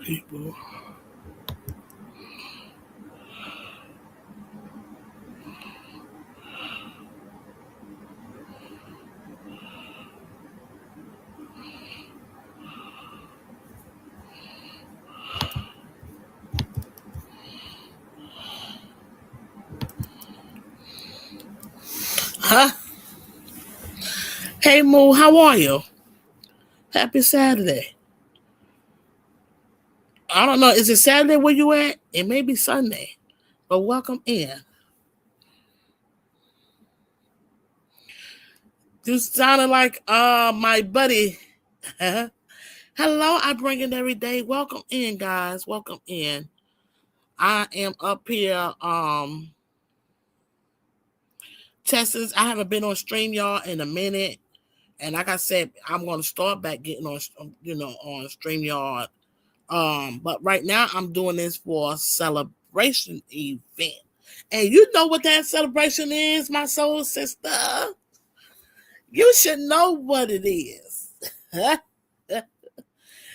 people. Huh? Hey Moo, how are you? Happy Saturday. I don't know. Is it Saturday where you at? It may be Sunday. But welcome in. You sounded like my buddy. Hello, I bring it every day. Welcome in, guys. Welcome in. I am up here testing. I haven't been on StreamYard in a minute. And like I said, I'm gonna start back getting on on StreamYard. But right now I'm doing this for a celebration event. And you know what that celebration is, my soul sister? You should know what it is.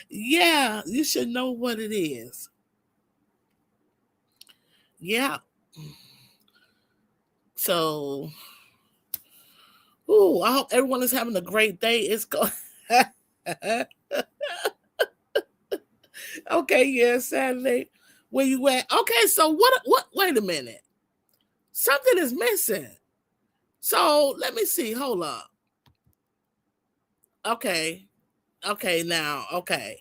Yeah, you should know what it is. Yeah. So, I hope everyone is having a great day. It's going. Okay, yeah, Saturday. Where you at? Okay, so what? Wait a minute. Something is missing. So let me see. Hold up. Okay. Okay, now. Okay.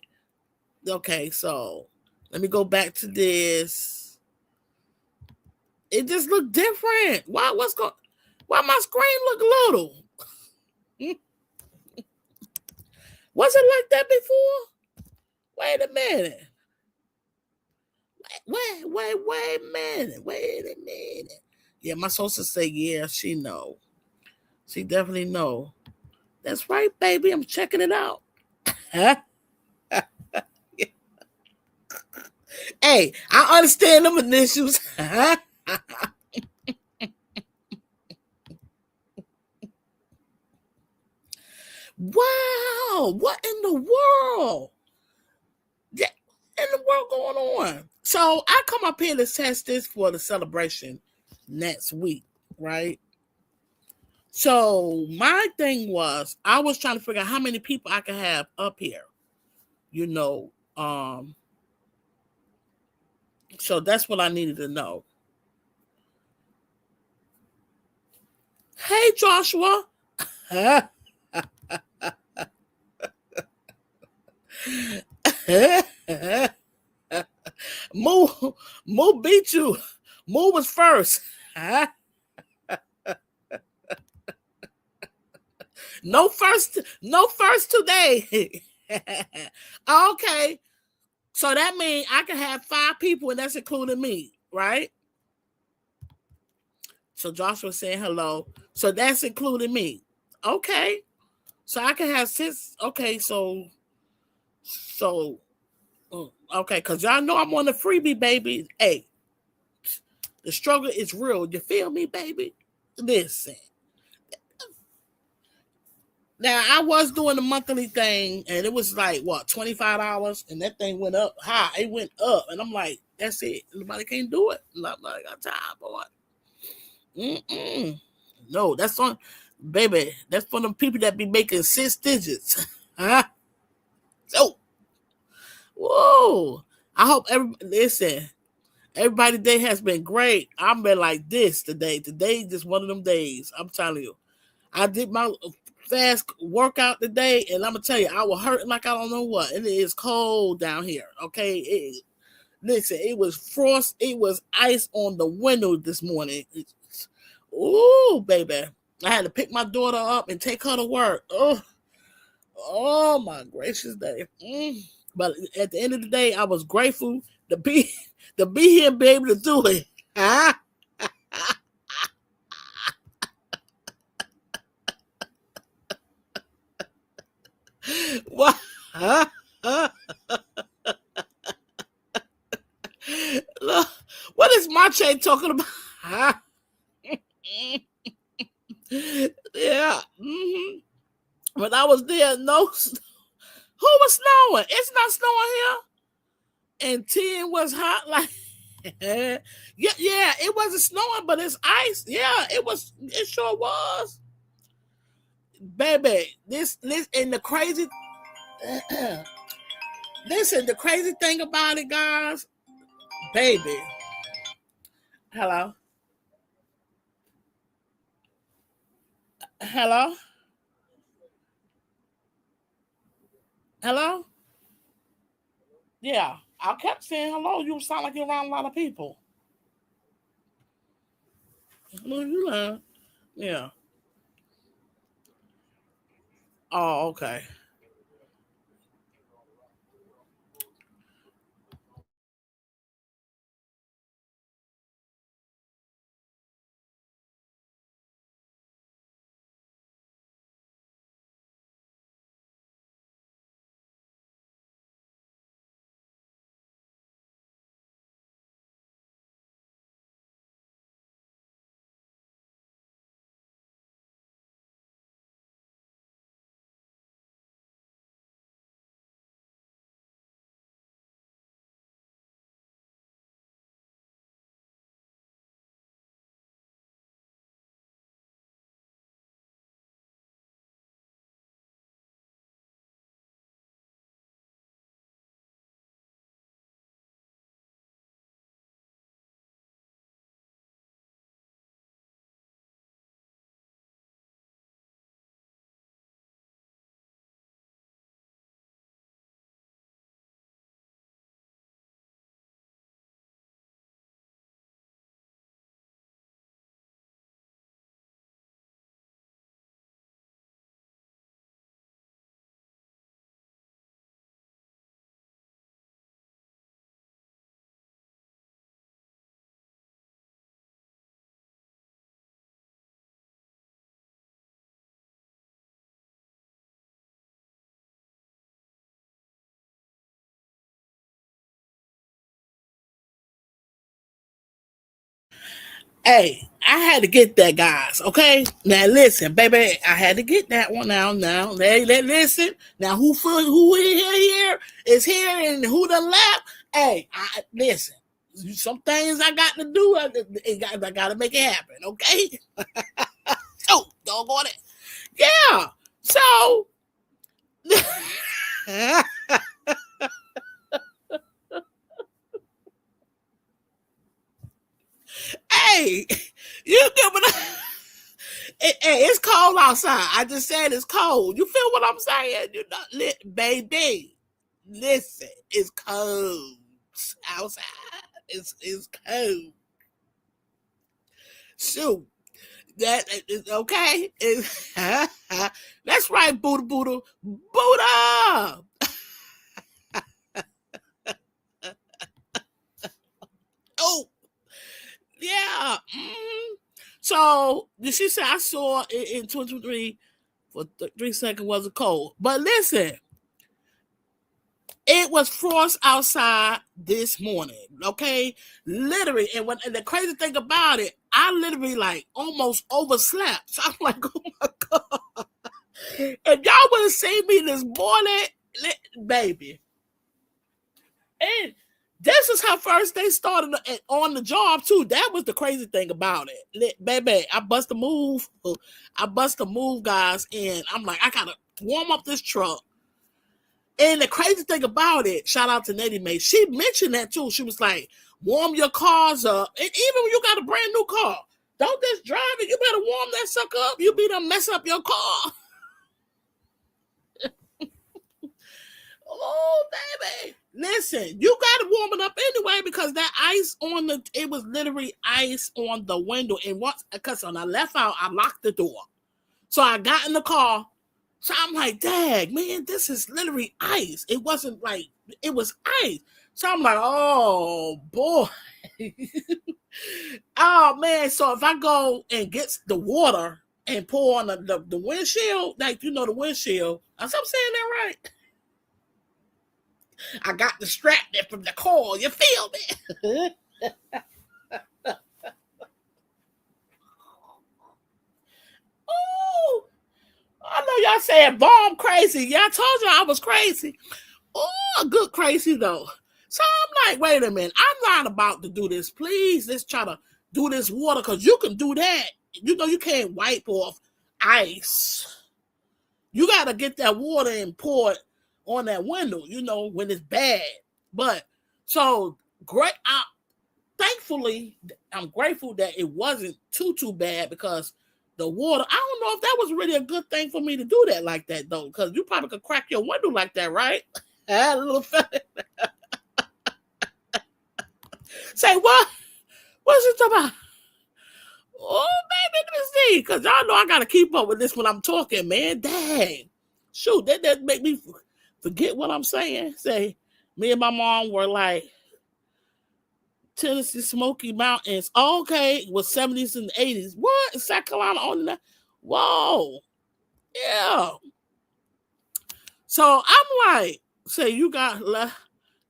Okay, so let me go back to this. It just looked different. Why my screen look little? Was it like that before? Wait a minute. Wait a minute. Wait a minute. Yeah, my sister say, yeah, she know. She definitely know. That's right, baby. I'm checking it out. Huh? Hey, I understand them initials. Wow, what in the world? Yeah, in the world going on? So I come up here to test this for the celebration next week, right? So my thing was I was trying to figure out how many people I could have up here, you know. So that's what I needed to know. Hey Joshua. Moo Moo beat you. Moo was first. No first today. Okay. So that means I can have 5 people and that's including me, right? So Joshua saying hello. So that's including me. Okay. So I can have 6. Okay, so okay, because y'all know I'm on the freebie, baby. Hey, the struggle is real. You feel me, baby? Listen. Now I was doing the monthly thing, and it was like what $25, and that thing went up high. It went up, and I'm like, that's it. Nobody can do it. Nobody got time, boy. Mm-mm. No, that's on, baby. That's for them people that be making 6 digits. Huh? So, whoa. I hope listen. Everybody day has been great. I've been like this today. Today just one of them days. I'm telling you. I did my fast workout today, and I'm gonna tell you, I was hurting like I don't know what. And it is cold down here. Okay, listen, it was frost. It was ice on the window this morning. Ooh, baby, I had to pick my daughter up and take her to work. Oh my gracious day. But at the end of the day, I was grateful to be here and be able to do it. Huh? What? Huh? Huh? Look, what is Mache talking about? Huh? Yeah. When I was there, no, who was snowing? It's not snowing here. and 10 was hot like yeah, yeah, it wasn't snowing, but it's ice. Yeah, it was. It sure was, baby. This and the crazy. Listen, the crazy thing about it, guys, baby. Hello, hello, hello. Yeah, I kept saying hello. You sound like you're around a lot of people. Well, you know. Yeah. Oh, okay. Hey, I had to get that, guys. Okay, now listen, baby, I had to get that one. Now, listen. Now, who here is here, and who the left? Hey, listen. Some things I got to do. I got to make it happen. Okay. Oh, doggone it. Yeah. So, hey, you give it. Hey, it's cold outside. I just said it's cold. You feel what I'm saying? You know, baby. Listen, it's cold outside. It's cold. Shoot, that is okay. That's right, Buddha. Oh, yeah. So she said I saw in 2023 for 3 seconds was a cold. But listen, it was frost outside this morning, okay? Literally, and the crazy thing about it, I literally like almost overslept. So I'm like, oh my god! If y'all would have seen me this morning, baby, and this is her first day starting on the job too. That was the crazy thing about it, baby. I bust a move, guys, and I'm like, I gotta warm up this truck. And the crazy thing about it, shout out to Nettie Mae, she mentioned that too. She was like, warm your cars up. And even when you got a brand new car, don't just drive it. You better warm that sucker up. You be to mess up your car. Oh, baby. Listen, you got to warm it up anyway because that ice it was literally ice on the window. And once, because when I left out, I locked the door. So I got in the car. So I'm like, dang, man, this is literally ice. It wasn't like, it was ice. So I'm like, oh, boy. Oh, man. So if I go and get the water and pour on the windshield, like, the windshield, I'm saying that right. I got distracted from the call. You feel me? Oh, I know y'all saying bomb crazy. Y'all told you I was crazy. Oh, good crazy though. So I'm like, wait a minute, I'm not about to do this. Please, let's try to do this water because you can do that. You know, you can't wipe off ice. You got to get that water and pour it on that window, you know, when it's bad. But so great. Thankfully, I'm grateful that it wasn't too bad because the water, I don't know if that was really a good thing for me to do that like that though, because you probably could crack your window like that, right? A little say what? What's it about? Oh, baby, let me see, because y'all know I got to keep up with this when I'm talking, man. Dang. Shoot, that make me forget what I'm saying. Say, me and my mom were like, Tennessee Smoky Mountains. Oh, okay, it was 70s and 80s. What? In South Carolina on that? Whoa. Yeah. So I'm like, say you got let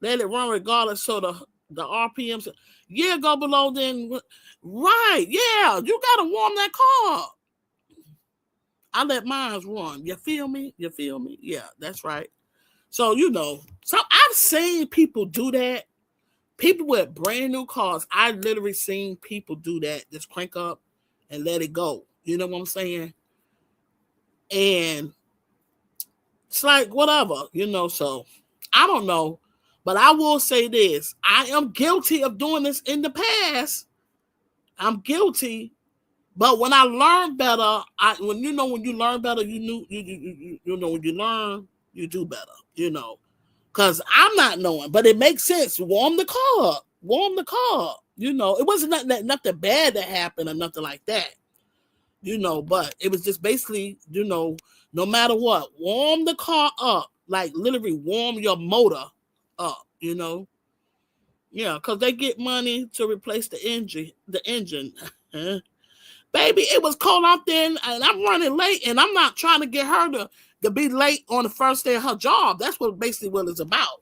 it run regardless. So the RPMs, yeah, go below then. Right. Yeah. You gotta warm that car. I let mine run. You feel me? You feel me? Yeah, that's right. So you know, so I've seen people do that. People with brand new cars, I literally seen people do that. Just crank up and let it go. You know what I'm saying? And it's like whatever, you know. So I don't know, but I will say this: I am guilty of doing this in the past. I'm guilty, but when I learned better, when you learn better, you know when you learn, you do better. You know, because I'm not knowing, but it makes sense. Warm the car up. Warm the car up. You know, it wasn't nothing bad that happened or nothing like that. You know, but it was just basically, you know, no matter what, warm the car up. Like literally warm your motor up, you know. Yeah, because they get money to replace the engine. Baby, it was cold out there and I'm running late and I'm not trying to get her to be late on the first day of her job. That's what basically what it's about.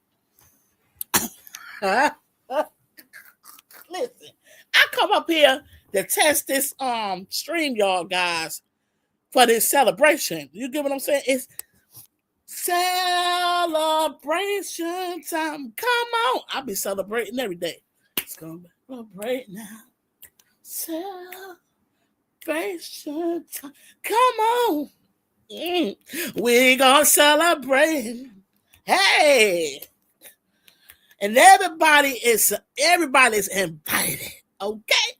Listen, I come up here to test this stream, y'all guys, for this celebration. You get what I'm saying? It's celebration time. Come on. I'll be celebrating every day. It's gonna celebrate now. Celebration time. Come on. We gonna celebrate. Hey. And everybody's invited. Okay?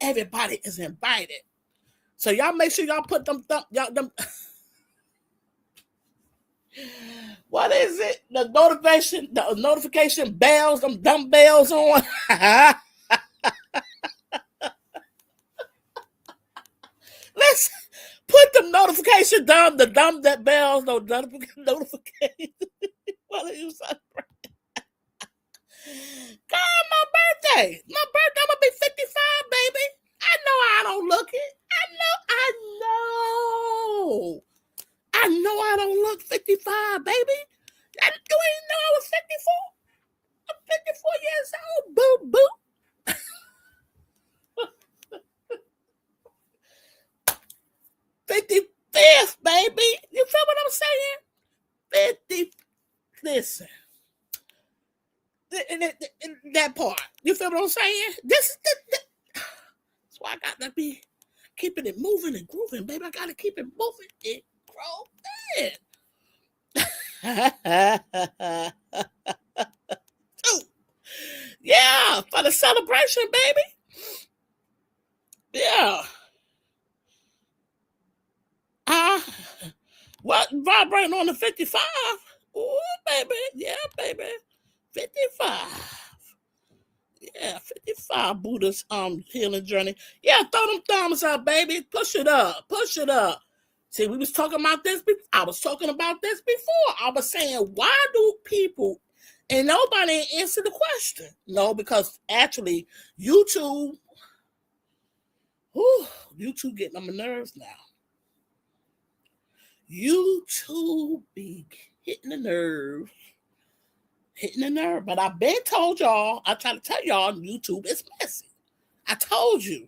Everybody is invited. So y'all make sure y'all put them what is it? The notification bells, them dumb bells on. Let's put the notification down, that bells, no notification. What are you celebrating? God, my birthday. I'm gonna be 55, baby. I know I don't look it. I know I don't look 55, baby. You ain't know I was 54? I'm 54 years old, boo boo. 55th, baby. You feel what I'm saying? 50. Listen. That part. You feel what I'm saying? That's why I got to be keeping it moving and grooving, baby. I got to keep it moving and grooving. Yeah, for the celebration, baby. Yeah. What vibrating on the 55? Ooh, baby. Yeah, baby. 55. Yeah, 55 Buddha's healing journey. Yeah, throw them thumbs up, baby. Push it up. Push it up. See, we was talking about this before. I was talking about this before. I was saying, why do people, and nobody answered the question. No, because actually YouTube getting on my nerves now. YouTube be hitting the nerve. But I've been told y'all, I try to tell y'all, YouTube is messy. I told you.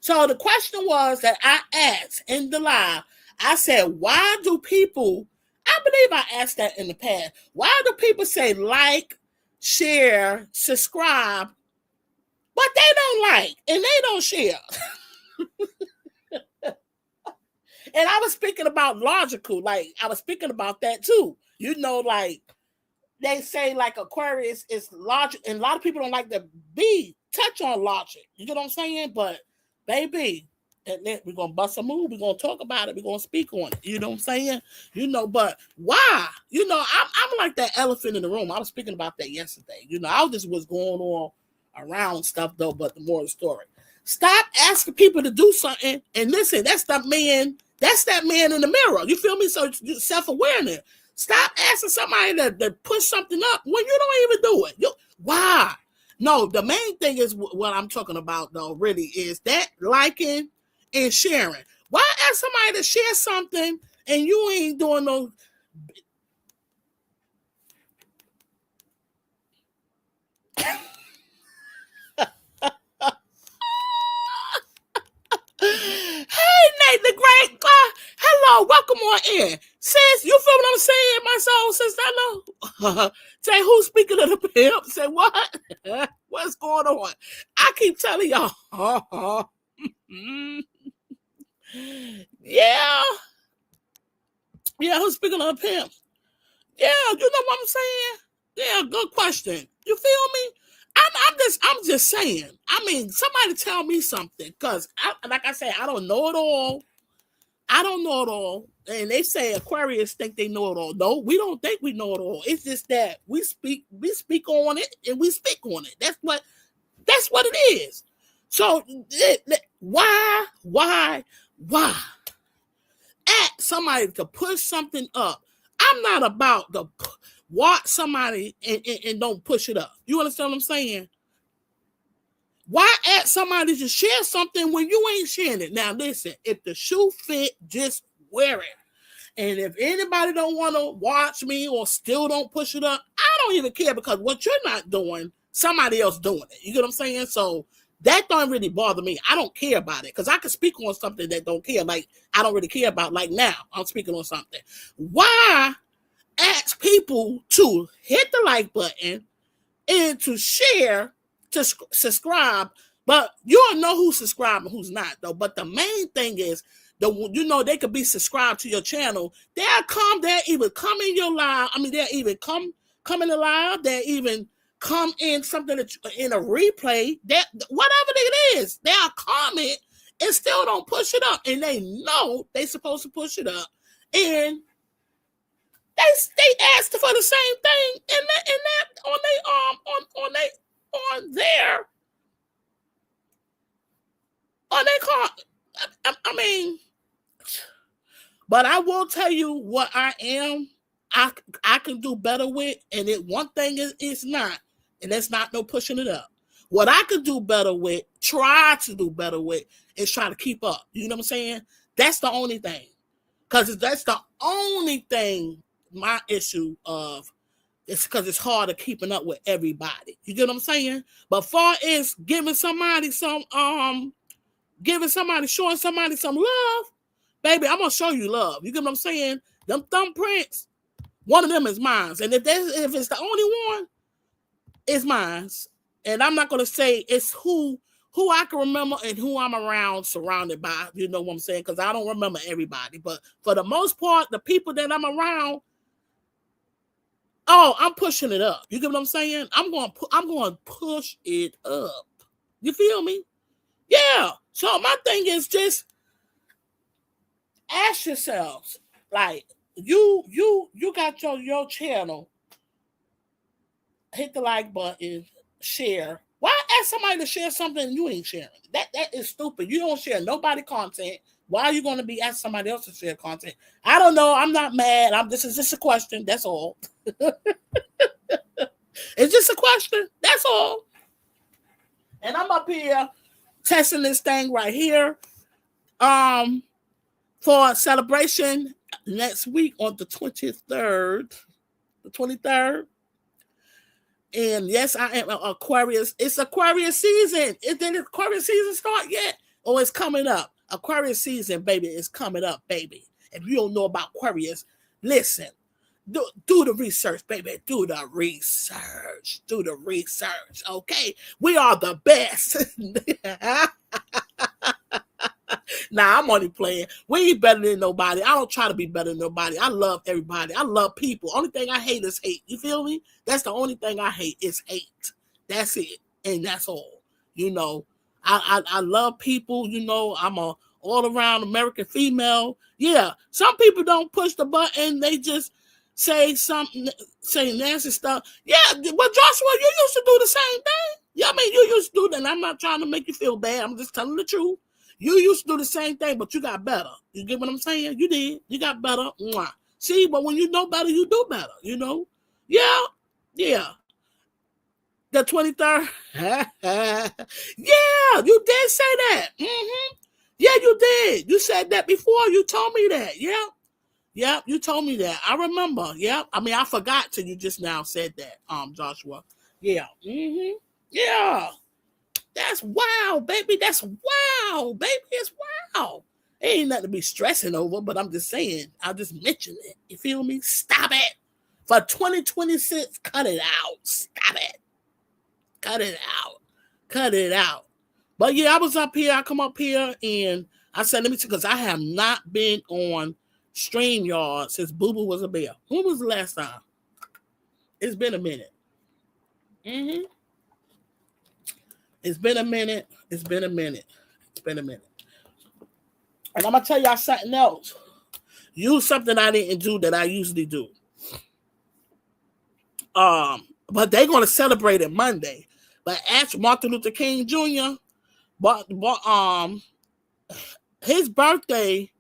So the question was that I asked in the live, I said, why do people, I believe I asked that in the past, why do people say like share, subscribe, but they don't like and they don't share. And I was speaking about logical, like I was speaking about that too. Like they say like Aquarius is logic, and a lot of people don't like to be touch on logic. You know what I'm saying? But baby, we're gonna bust a move. We're gonna talk about it. We're gonna speak on it. You know what I'm saying? But why? I'm like that elephant in the room. I was speaking about that yesterday. I just was going on around stuff though. But the more of the story, stop asking people to do something. And listen, that's that man. That's that man in the mirror. You feel me? So self-awareness. Stop asking somebody to push something up when you don't even do it. Why? No, the main thing is what I'm talking about, though, really, is that liking and sharing. Why ask somebody to share something and you ain't doing no... Hey, Nate the Great God. Hello, welcome on in. Sis, you feel what I'm saying, my soul sister? I know. Say, who's speaking of the pimp? Say, what? What's going on? I keep telling y'all. Yeah. Yeah, who's speaking of the pimp? Yeah, you know what I'm saying? Yeah, good question. You feel me? I'm just saying. I mean, somebody tell me something, because like I said, I don't know it all. I don't know it all. And they say Aquarius think they know it all. No, we don't think we know it all. It's just that we speak on it and we speak on it. That's what it is. So why ask somebody to push something up? I'm not about to watch somebody and don't push it up. You understand what I'm saying? Why ask somebody to share something when you ain't sharing it? Now listen, if the shoe fit, just wear it. And if anybody don't want to watch me or still don't push it up, I don't even care, because what you're not doing, somebody else doing it. You get what I'm saying? So that don't really bother me. I don't care about it, because I can speak on something that don't care. Like I don't really care about. Like now, I'm speaking on something. Why ask people to hit the like button and to share, to subscribe, but you don't know who's subscribed and who's not, though. But the main thing is, they could be subscribed to your channel. They'll even come in your live. I mean, they'll even come in the live. They'll even come in something in a replay. That whatever it is, they'll comment and still don't push it up, and they know they supposed to push it up, and they asked for the same thing in that on their car. I mean, but I will tell you what I can do better with, and one thing is not, and that's not no pushing it up. What I could do better with, try to do better with, is try to keep up. You know what I'm saying? That's the only thing, because that's the only thing. My issue of it's because it's hard to keeping up with everybody. You get what I'm saying? But far as showing somebody some love, baby, I'm gonna show you love. You get what I'm saying? Them thumbprints, one of them is mine, and if it's the only one, it's mine. And I'm not gonna say it's who I can remember and who I'm around, surrounded by. You know what I'm saying? Because I don't remember everybody, but for the most part, the people that I'm around. Oh, I'm pushing it up. You get what I'm saying? I'm going to push it up. You feel me? Yeah. So my thing is just ask yourselves, like, you got your channel. Hit the like button, share. Why ask somebody to share something you ain't sharing? That is stupid. You don't share nobody content. Why are you going to be asking somebody else to share content? I don't know. I'm not mad. This is just a question. That's all. It's just a question. That's all. And I'm up here testing this thing right here for a celebration next week on the 23rd. The 23rd. And yes, I am Aquarius. It's Aquarius season. Did Aquarius season start yet? Or it's coming up? Aquarius season, baby, is coming up, baby. If you don't know about Aquarius, listen. Do the research, baby. Do the research. research. Do the research, okay? We are the best. Nah, I'm only playing. We ain't better than nobody. I don't try to be better than nobody. I love everybody. I love people. Only thing I hate is hate. You feel me? That's the only thing I hate is hate. That's it. And that's all. You know, I love people. You know, I'm a all around American female. Yeah, some people don't push the button. They just say something, say nasty stuff. Yeah, well, Joshua, you used to do the same thing. Yeah, I mean, you used to do that. And I'm not trying to make you feel bad. I'm just telling the truth. You used to do the same thing, but you got better. You get what I'm saying? You did. You got better. Mwah. See, but when you know better, you do better. You know? Yeah. Yeah. The 23rd. Yeah, you did say that. Mm-hmm. Yeah, you did. You said that before. You told me that. Yeah. Yeah, you told me that. I remember. Yeah. I mean, I forgot till you just now said that, Joshua. Yeah. Mm-hmm. Yeah. That's wow, baby. That's wow, baby. It's wow. It ain't nothing to be stressing over, but I'm just saying. I'll just mention it. You feel me? Stop it. For 2026, cut it out. Stop it. Cut it out. Cut it out. But yeah, I was up here. I come up here and I said, let me see, because I have not been on StreamYard since Boo Boo was a bear. When was the last time? It's been a minute. Mm-hmm. It's been a minute. It's been a minute. It's been a minute. And I'm going to tell y'all something else. Use something I didn't do that I usually do. But they're going to celebrate it Monday. But actually, Martin Luther King Jr., his birthday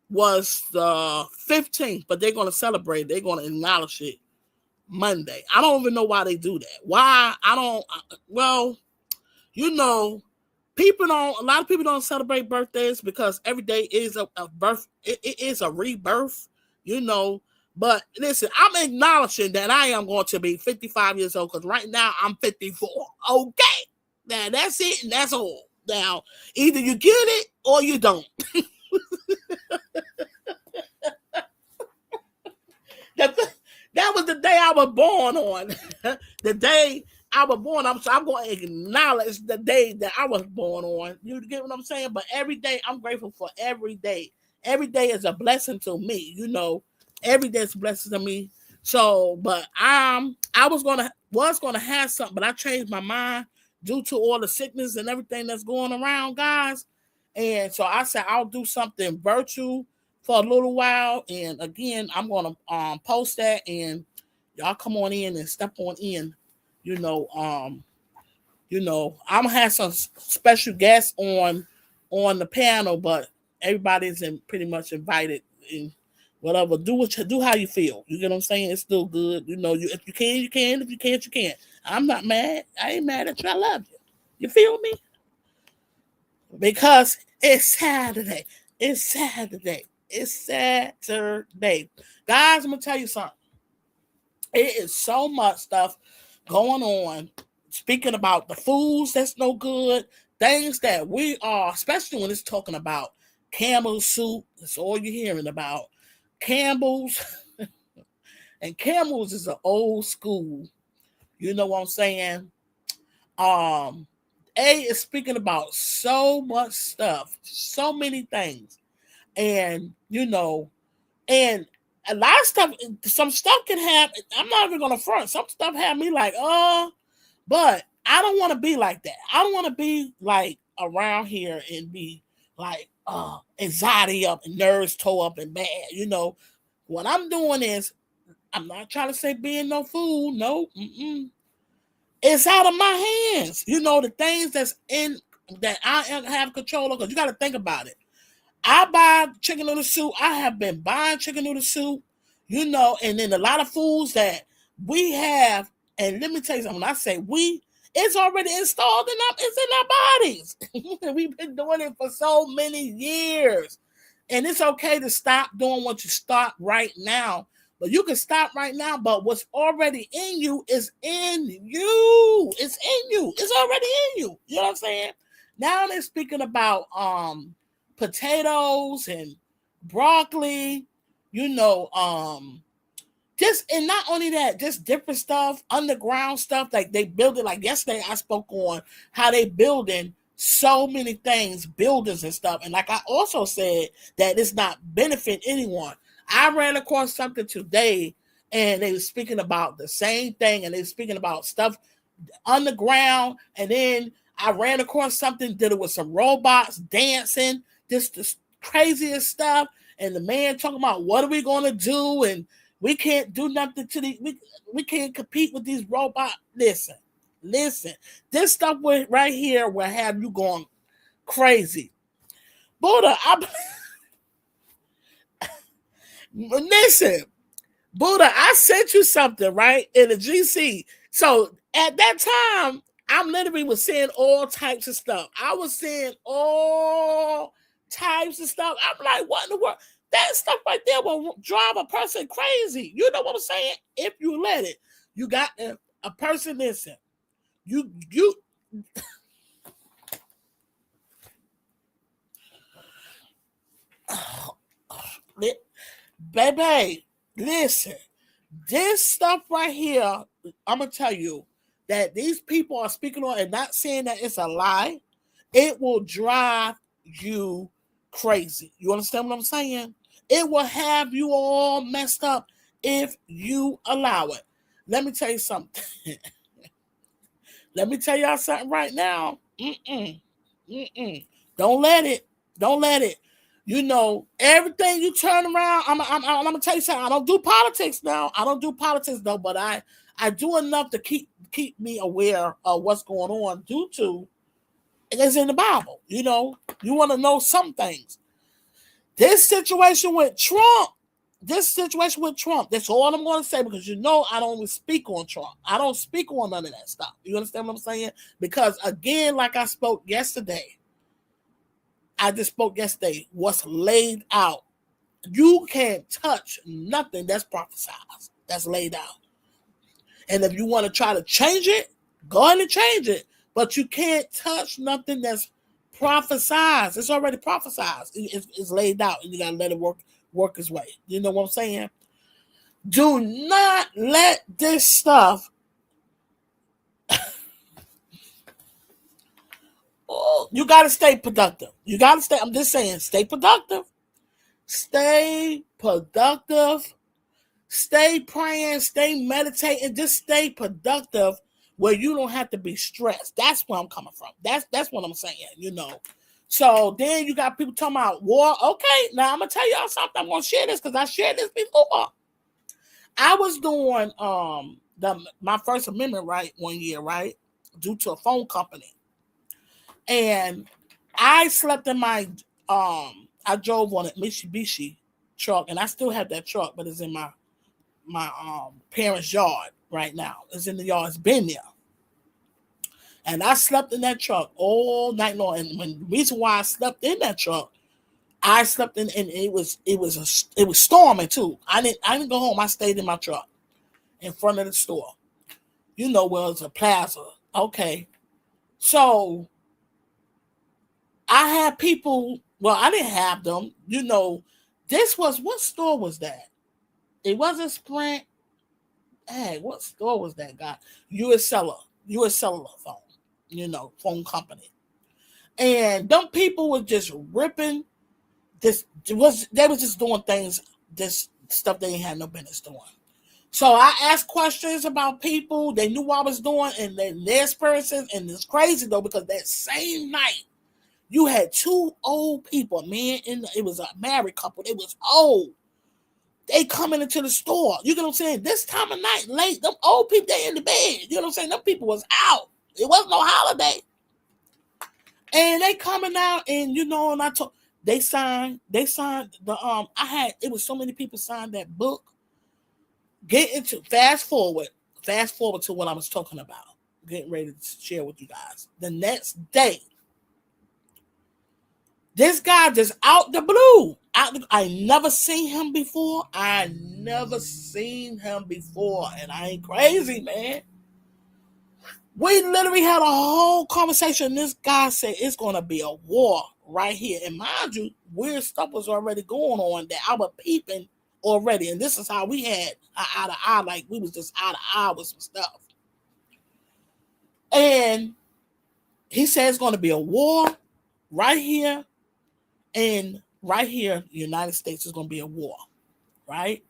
was the 15th, but they're going to celebrate. They're going to acknowledge it Monday. I don't even know why they do that. Why? I don't, well, you know, a lot of people don't celebrate birthdays because every day is a birth. It is a rebirth, you know. But listen, I'm acknowledging that I am going to be 55 years old because right now I'm 54. Okay. Now that's it and that's all. Now, either you get it or you don't. That was the day I was born on. The day I was born, I'm going to acknowledge the day that I was born on. You get what I'm saying? But every day, I'm grateful for every day. Every day is a blessing to me, you know. Every day is a blessing to me. So, but I was gonna have something, but I changed my mind due to all the sickness and everything that's going around, guys. And so I said I'll do something virtual for a little while. And again, I'm gonna post that and y'all come on in and step on in. You know, I'm gonna have some special guests on the panel, but everybody's pretty much invited and whatever. Do how you feel. You get what I'm saying? It's still good. You know, if you can, you can. If you can't, you can't. I'm not mad. I ain't mad at you. I love you. You feel me? Because it's Saturday. It's Saturday. It's Saturday. Guys, I'm gonna tell you something. It is so much stuff going on. Speaking about the foods that's no good, things that we are, especially when it's talking about Campbell's soup. That's all you're hearing about. Campbell's. And Campbell's is an old school. You know what I'm saying? A is speaking about so much stuff, so many things. And, you know, and a lot of stuff, some stuff can have, I'm not even going to front. Some stuff have me like, but I don't want to be like that. I don't want to be like around here and be like anxiety up and nerves tore up and bad. You know, what I'm doing is, I'm not trying to say being no fool. No. It's out of my hands. You know, the things that I have control of, because you got to think about it. I buy chicken noodle soup. I have been buying chicken noodle soup, you know, and then a lot of foods that we have. And let me tell you something. When I say we, it's already installed it's in our bodies. We've been doing it for so many years. And it's okay to stop doing what you start right now. But you can stop right now, but what's already in you is in you. It's in you. It's already in you. You know what I'm saying? Now they're speaking about potatoes and broccoli, you know, Just and not only that, just different stuff, underground stuff. Like they build it. Like yesterday, I spoke on how they building so many things, buildings and stuff. And like I also said, that it's not benefit anyone. I ran across something today, and they were speaking about the same thing, and they were speaking about stuff underground. And then I ran across something that it was some robots dancing, just the craziest stuff. And the man talking about what are we going to do, and we can't do nothing to we can't compete with these robots. Listen, this stuff right here will have you going crazy. Buddha, listen, Buddha, I sent you something, right? In the GC. So at that time, I'm literally was seeing all types of stuff. I was seeing all types of stuff. I'm like, what in the world? That stuff right there will drive a person crazy. You know what I'm saying? If you let it. You got a person, listen. You baby, listen. This stuff right here, I'm gonna tell you that these people are speaking on and not saying that it's a lie. It will drive you crazy. You understand what I'm saying? It will have you all messed up if you allow it. Let me tell you something. Let me tell y'all something right now. Don't let it. Don't let it. You know, everything you turn around. I'm gonna tell you something. I don't do politics now. I don't do politics though, but I do enough to keep me aware of what's going on due to it's in the Bible. You know, you want to know some things. This situation with Trump. That's all I'm going to say, because you know I don't speak on Trump. I don't speak on none of that stuff. You understand what I'm saying? Because again, like I spoke yesterday, what's laid out. You can't touch nothing that's prophesied, that's laid out. And if you want to try to change it, go ahead and change it. But you can't touch nothing that's prophesied. It's already prophesied. It's laid out, and you got to let it work its way. You know what I'm saying? Do not let this stuff you got to stay productive. I'm just saying, stay productive. Stay productive. Stay praying, stay meditating, just stay productive where you don't have to be stressed. That's where I'm coming from. That's what I'm saying, you know. So then you got people talking about war. Okay, now I'm gonna tell y'all something. I'm gonna share this because I shared this before. I was doing my First Amendment right one year, right? Due to a phone company. And I slept in my I drove on a Mitsubishi truck, and I still have that truck, but it's in my parents' yard right now. It's in the yard. It's been there. And I slept in that truck all night long. And the reason why I slept in that truck, I slept in, and it was storming too. I didn't go home. I stayed in my truck in front of the store. You know where it's a plaza. Okay. So I had people, well, I didn't have them. You know, what store was that? It wasn't Sprint. Hey, what store was that guy? US Cellular phone, you know, phone company. And them people were just ripping they was just doing things, this stuff they ain't had no business doing. So I asked questions about people. They knew what I was doing, and then their experiences. And it's crazy though, because that same night you had two old people, man, it was a married couple. They was old. They coming into the store. You know what I'm saying? This time of night, late, them old people, they in the bed. You know what I'm saying? Them people was out. It wasn't no holiday. And they coming out, and you know, and they signed the it was so many people signed that book. Get into fast forward to what I was talking about. Getting ready to share with you guys. The next day, this guy just out the blue. I never seen him before. And I ain't crazy, man. We literally had a whole conversation. This guy said it's going to be a war right here. And mind you, weird stuff was already going on that I was peeping already. And this is how we had out of eye, like we was just out of eye with some stuff. And he said it's going to be a war right here, and right here, the United States is going to be a war, right?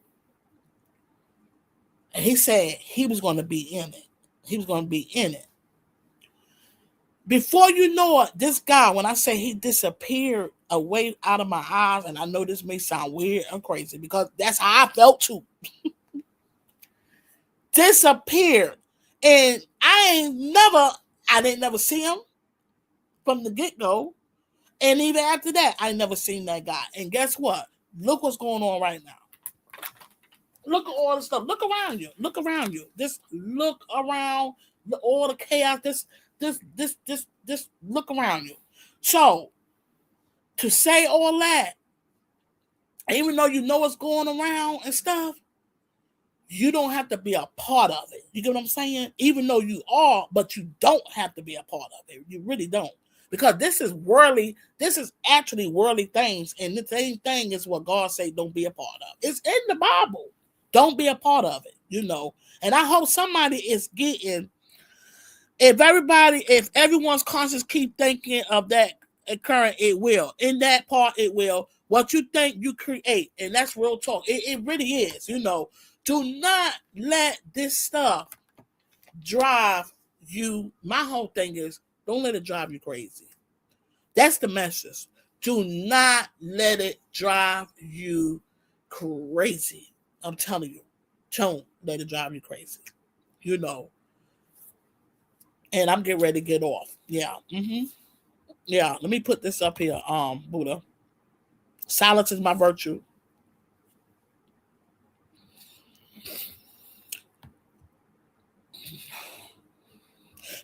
And he said he was going to be in it. He was going to be in it. Before you know it, this guy, when I say he disappeared away out of my eyes, and I know this may sound weird and crazy because that's how I felt too. Disappeared. And I didn't never see him from the get-go. And even after that, I never seen that guy. And guess what? Look what's going on right now. Look at all the stuff. Look around you. Look around you. Just look around all the chaos. Just look around you. So to say all that, even though you know what's going around and stuff, you don't have to be a part of it. You get what I'm saying? Even though you are, but you don't have to be a part of it. You really don't. Because this is worldly, this is actually worldly things. And the same thing is what God say don't be a part of. It's in the Bible. Don't be a part of it, you know. And I hope somebody is getting, if everyone's conscience keep thinking of that occurring, it will. In that part, it will. What you think, you create. And that's real talk. It really is, you know. Do not let this stuff drive you. My whole thing is, don't let it drive you crazy. That's the message. Do not let it drive you crazy. I'm telling you. Don't let it drive you crazy. You know. And I'm getting ready to get off. Yeah. Yeah. Let me put this up here. Buddha. Silence is my virtue.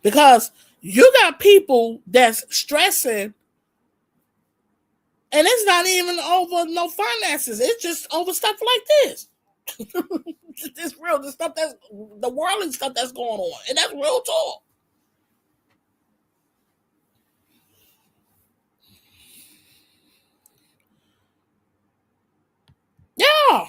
Because you got people that's stressing, and it's not even over no finances. It's just over stuff like this. It's real. The stuff that's the worldly stuff that's going on, and that's real talk. Yeah,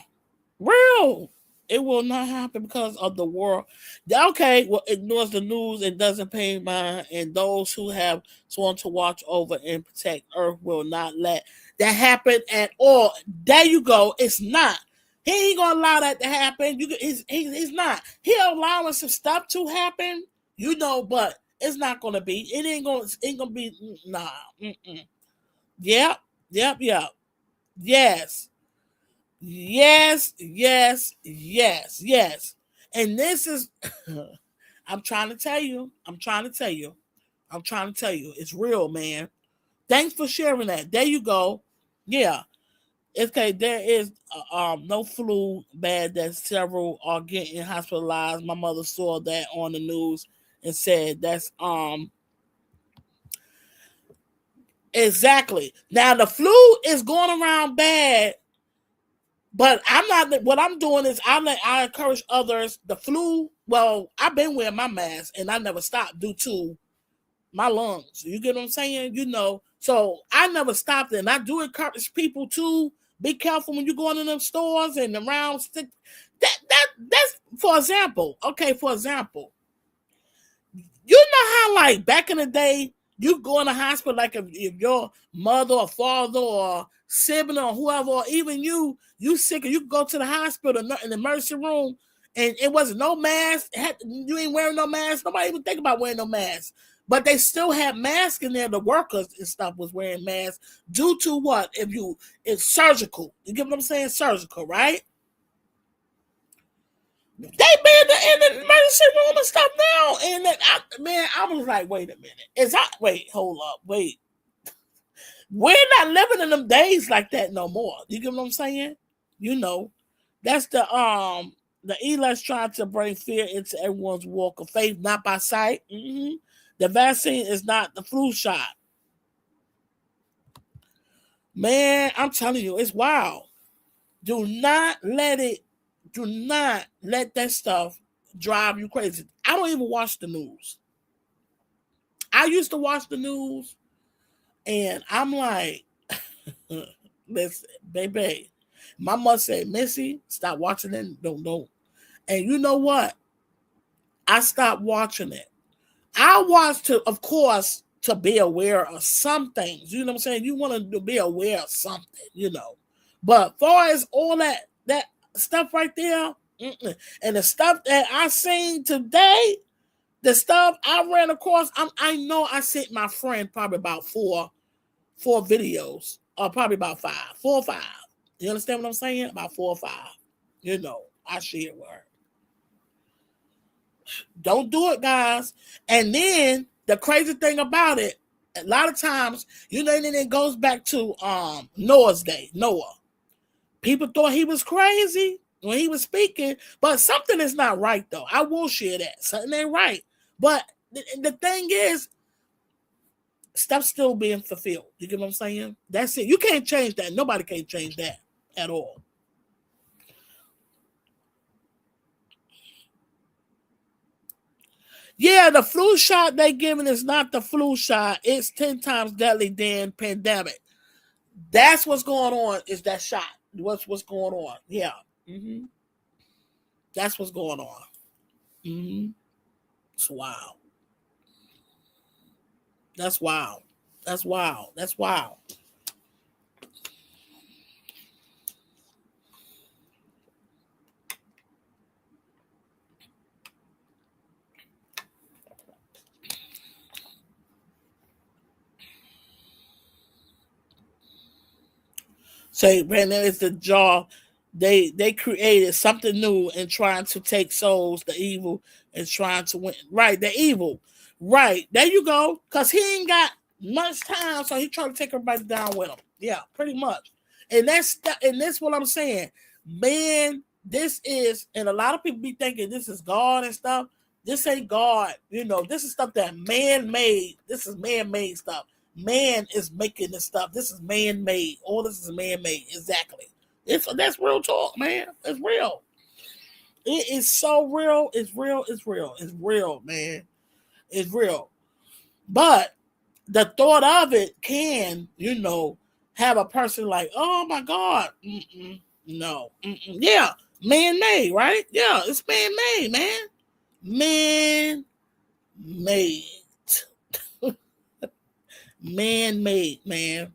real. It will not happen because of the world. Okay, well, ignores the news and doesn't pay mind, and those who have sworn to watch over and protect Earth will not let that happen at all. There you go. It's not. He ain't gonna allow that to happen. He's not. He allowing some stuff to happen, you know, but it's not gonna be. It ain't gonna be. Nah. Mm-mm. Yep. Yep. Yep. Yes. Yes, yes, yes, yes. And this is, I'm trying to tell you, I'm trying to tell you, I'm trying to tell you, it's real, man. Thanks for sharing that. There you go. Yeah. Okay, there is no flu bad that several are getting hospitalized. My mother saw that on the news and said that's exactly. Now the flu is going around bad. But I'm not. What I'm doing is I encourage others. The flu. Well, I've been wearing my mask and I never stopped due to my lungs. You get what I'm saying? You know. So I never stopped, and I do encourage people to be careful when you go into them stores and around. That's for example. Okay, for example, you know how like back in the day you go in the hospital, like if your mother or father or sibling or whoever, or even you sick, and you go to the hospital in the emergency room, and it wasn't no mask. You ain't wearing no mask. Nobody even think about wearing no mask. But they still had masks in there. The workers and stuff was wearing masks due to what? It's surgical. You get what I'm saying? Surgical, right? They been in the emergency room and stuff now, and I was like, wait a minute, wait, hold up, wait, we're not living in them days like that no more. You get what I'm saying? You know, that's the Eli's trying to bring fear into everyone's walk of faith, not by sight. The vaccine is not the flu shot, man. I'm telling you, it's wild. Do not let it. Do not let that stuff drive you crazy. I don't even watch the news. I used to watch the news, and I'm like, listen, baby. My mother said, Missy, stop watching it. Don't. And you know what? I stopped watching it. I watched to, of course, to be aware of some things. You know what I'm saying? You want to be aware of something. But far as all that stuff right there, and the stuff that I seen today, the stuff I ran across, I know I sent my friend probably about four videos, or probably about 4 or 5. You understand what I'm saying? About 4 or 5. I shared with her. Don't do it, guys. And then the crazy thing about it, a lot of times, and then it goes back to Noah's day. Noah. People thought he was crazy when he was speaking, but something is not right, though. I will share that. Something ain't right. But the thing is, stuff's still being fulfilled. You get what I'm saying? That's it. You can't change that. Nobody can change that at all. Yeah, the flu shot they giving is not the flu shot. It's 10 times deadly than pandemic. That's what's going on. Is that shot? What's going on? Yeah. That's what's going on. It's wild. That's wild. That's wild. That's wild. Say, Brandon, it's the jaw. They created something new and trying to take souls, the evil, and trying to win. Right, the evil. Right, there you go. Cause he ain't got much time, so he trying to take everybody down with him. Yeah, pretty much. And that's what I'm saying. Man, this is, and a lot of people be thinking this is God and stuff. This ain't God. This is stuff that man made. This is man made stuff. Man is making this stuff. This is man made. All this is man made. Exactly. That's real talk, man. It's real. It is so real. It's real. It's real. It's real, man. It's real. But the thought of it can, have a person like, oh my God. No. Yeah. Man made, right? Yeah. It's man made, man. Man made. Man made, man.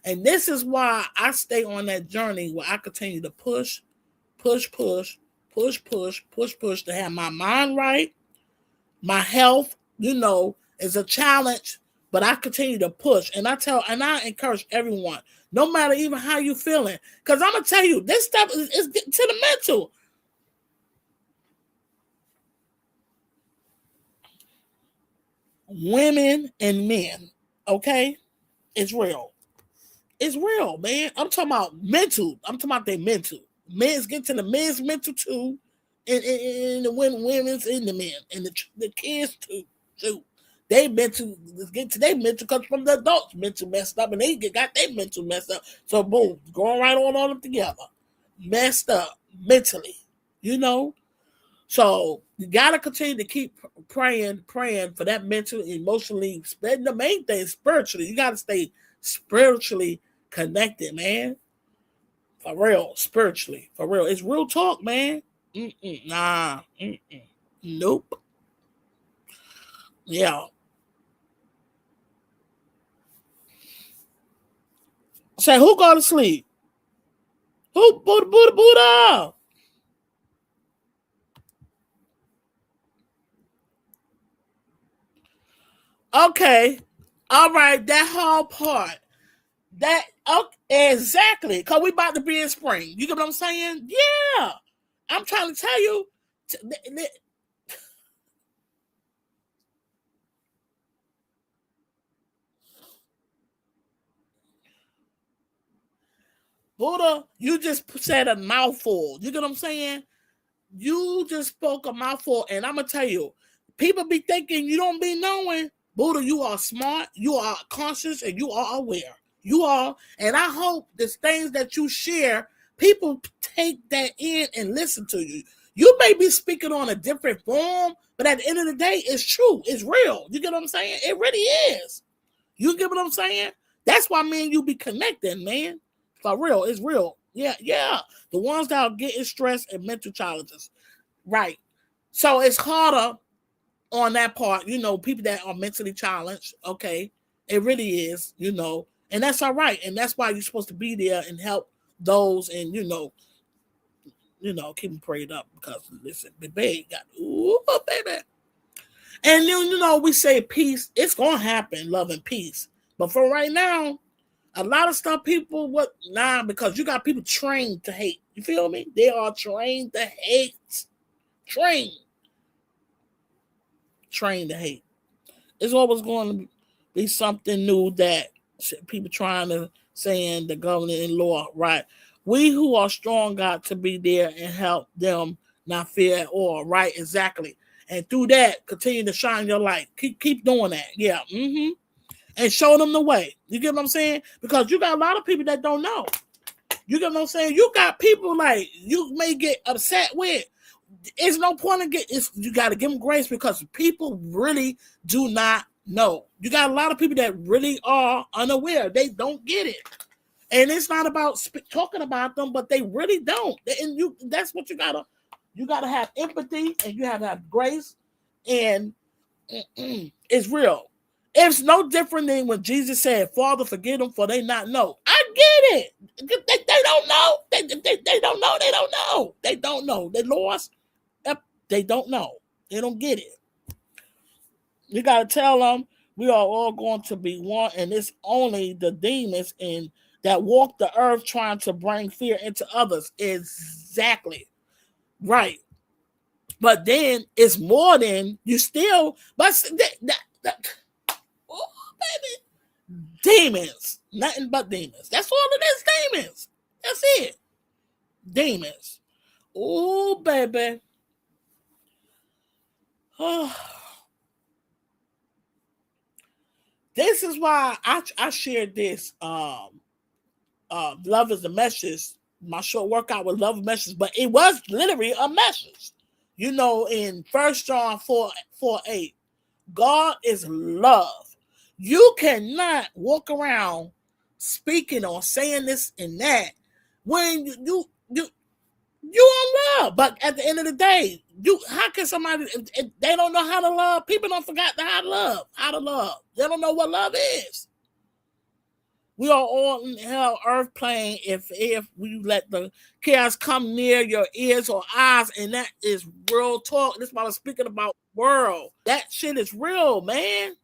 And this is why I stay on that journey where I continue to push to have my mind right. My health, is a challenge, but I continue to push. And I encourage everyone, no matter even how you feeling. Because I'm going to tell you, this stuff is getting to the mental. Women and men, okay? It's real. It's real, man. I'm talking about mental. I'm talking about their mental. Men's get to the men's mental too, and the women's in the men, and the kids too. They mental get to their mental comes from the adults mental messed up, and they got their mental messed up. So boom, going right on all them together, messed up mentally, So you gotta continue to keep praying for that mental, emotionally, the main thing spiritually. You gotta stay spiritually connected, man. For real, spiritually, for real. It's real talk, man. Nah, nope. Yeah. Say, who go to sleep? Who Buddha? Okay, all right. That whole part. That exactly. Cause we about to be in spring. You get what I'm saying? Yeah. I'm trying to tell you. Buddha, you just said a mouthful. You get what I'm saying? You just spoke a mouthful, and I'm gonna tell you, people be thinking you don't be knowing. Buddha, you are smart, you are conscious, and you are aware. You are, and I hope the things that you share, people take that in and listen to you. You may be speaking on a different form, but at the end of the day, it's true. It's real. You get what I'm saying? It really is. You get what I'm saying? That's why me and you be connecting, man. For real, it's real. Yeah. The ones that are getting stressed and mental challenges. Right. So it's harder on that part, people that are mentally challenged. Okay. It really is, and that's all right. And that's why you're supposed to be there and help those and, keep them prayed up because listen, baby got, ooh, baby. And we say peace, it's gonna happen, love and peace. But for right now, a lot of stuff people because you got people trained to hate. You feel me? They are trained to hate. Trained to hate. It's always going to be something new that people trying to saying the government and law, right? We who are strong got to be there and help them not fear at all, right? Exactly. And through that, continue to shine your light. Keep doing that. Yeah. Mm-hmm. And show them the way. You get what I'm saying? Because you got a lot of people that don't know. You get what I'm saying? You got people like you may get upset with. It's no point in you got to give them grace because people really do not know. You got a lot of people that really are unaware. They don't get it. And it's not about talking about them, but they really don't. And that's what you gotta have empathy and you have to have grace. And it's real. It's no different than when Jesus said, Father, forgive them for they not know. I get it. They don't know. They don't know. They don't know. They don't know. They lost. They don't know. They don't get it. You got to tell them we are all going to be one, and it's only the demons that walk the earth trying to bring fear into others. Exactly. Right. But then it's more than you still, but oh, baby, demons. Nothing but demons. That's all it is, demons. That's it. Demons. Oh, baby. Oh. This is why I shared this. Love is a message. My short workout with love message, but it was literally a message. In 1 John 4:8, God is love. You cannot walk around speaking or saying this and that when you on love. But at the end of the day, how can somebody if they don't know how to love? People don't forget how to love. They don't know what love is. We are all in hell earth plane if we let the chaos come near your ears or eyes, and that is real talk. This is what I'm speaking about world. That shit is real, man.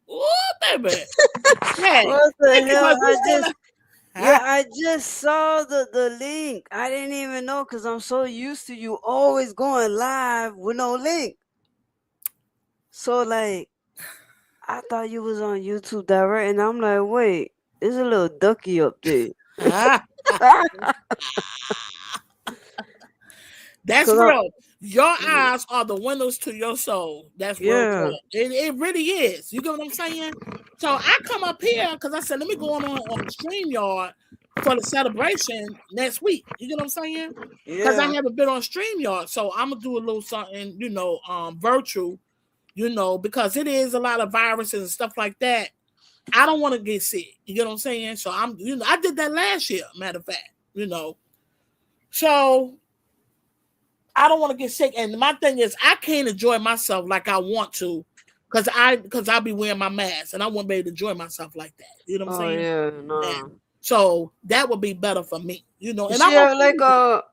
Ooh, baby. Hey, what the hell? I just saw the link. I didn't even know because I'm so used to you always going live with no link. So like, I thought you was on YouTube direct, and I'm like, wait, there's a little ducky up there. That's real. Your eyes are the windows to your soul. That's real talk. It really is. You get what I'm saying? So I come up here because I said, let me go on StreamYard for the celebration next week. You get what I'm saying? Because I haven't been on StreamYard. So I'm going to do a little something, virtual, because it is a lot of viruses and stuff like that. I don't want to get sick. You get what I'm saying? So I did that last year, matter of fact, So I don't want to get sick. And my thing is, I can't enjoy myself like I want to because I'll be wearing my mask and I won't be able to enjoy myself like that. You know what I'm saying? Yeah, no. Yeah. So that would be better for me, And I'm like a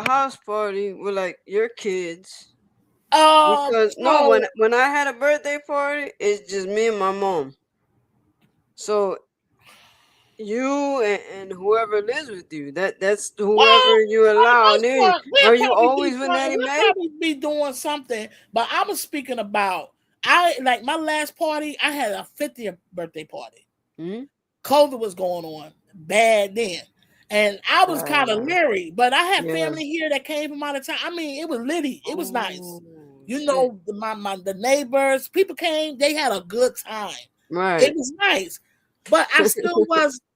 house party with like your kids. Because when I had a birthday party, it's just me and my mom. So you and whoever lives with you, that's whoever you allow. Are you always with Nanny Mae? We'll probably be doing something, but I was speaking about like my last party. I had a 50th birthday party. Mm-hmm. COVID was going on bad then, and I was kind of leery. But I had family here that came from out of town. I mean, it was litty. It was nice. The neighbors, people came. They had a good time. Right. It was nice. But I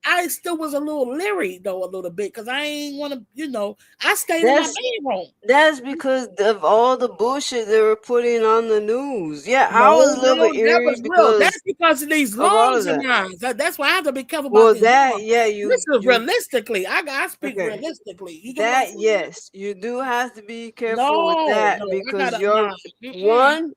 I still was a little leery though, a little bit, because I ain't want to, I stayed in my That's bedroom. that's because of all the bullshit they were putting on the news. Yeah, I was a No, little bit that eerie was real. That's because because of these of all lungs of of that. mine. That's why I have to be careful about Well, these that lungs. yeah, This is you realistically. I speak okay. realistically. You get what I'm That saying? yes, you do have to be careful with No, that no, I because gotta your nah. Mm-mm. one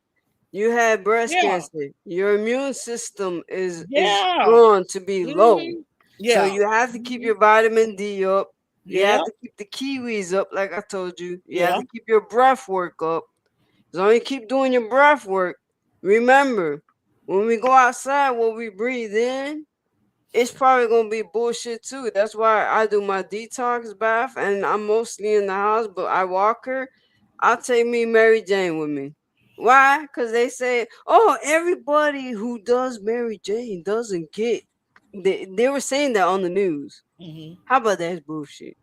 you had breast Yeah, cancer. Your immune system is yeah. prone to be low. Hmm. So Yeah. you have to keep Hmm. your vitamin D up. You have Yeah. to keep the kiwis up, like I told you. You have Yeah. to keep your breath work up. As long as you keep doing your breath work, remember, when we go outside, what we breathe in, it's probably gonna be bullshit too. That's why I do my detox bath, and I'm mostly in the house, but I walk her. I'll take me Mary Jane with me. Why? Because they say, oh, everybody who does Mary Jane doesn't get. They were saying that on the news. Hmm. How about that bullshit?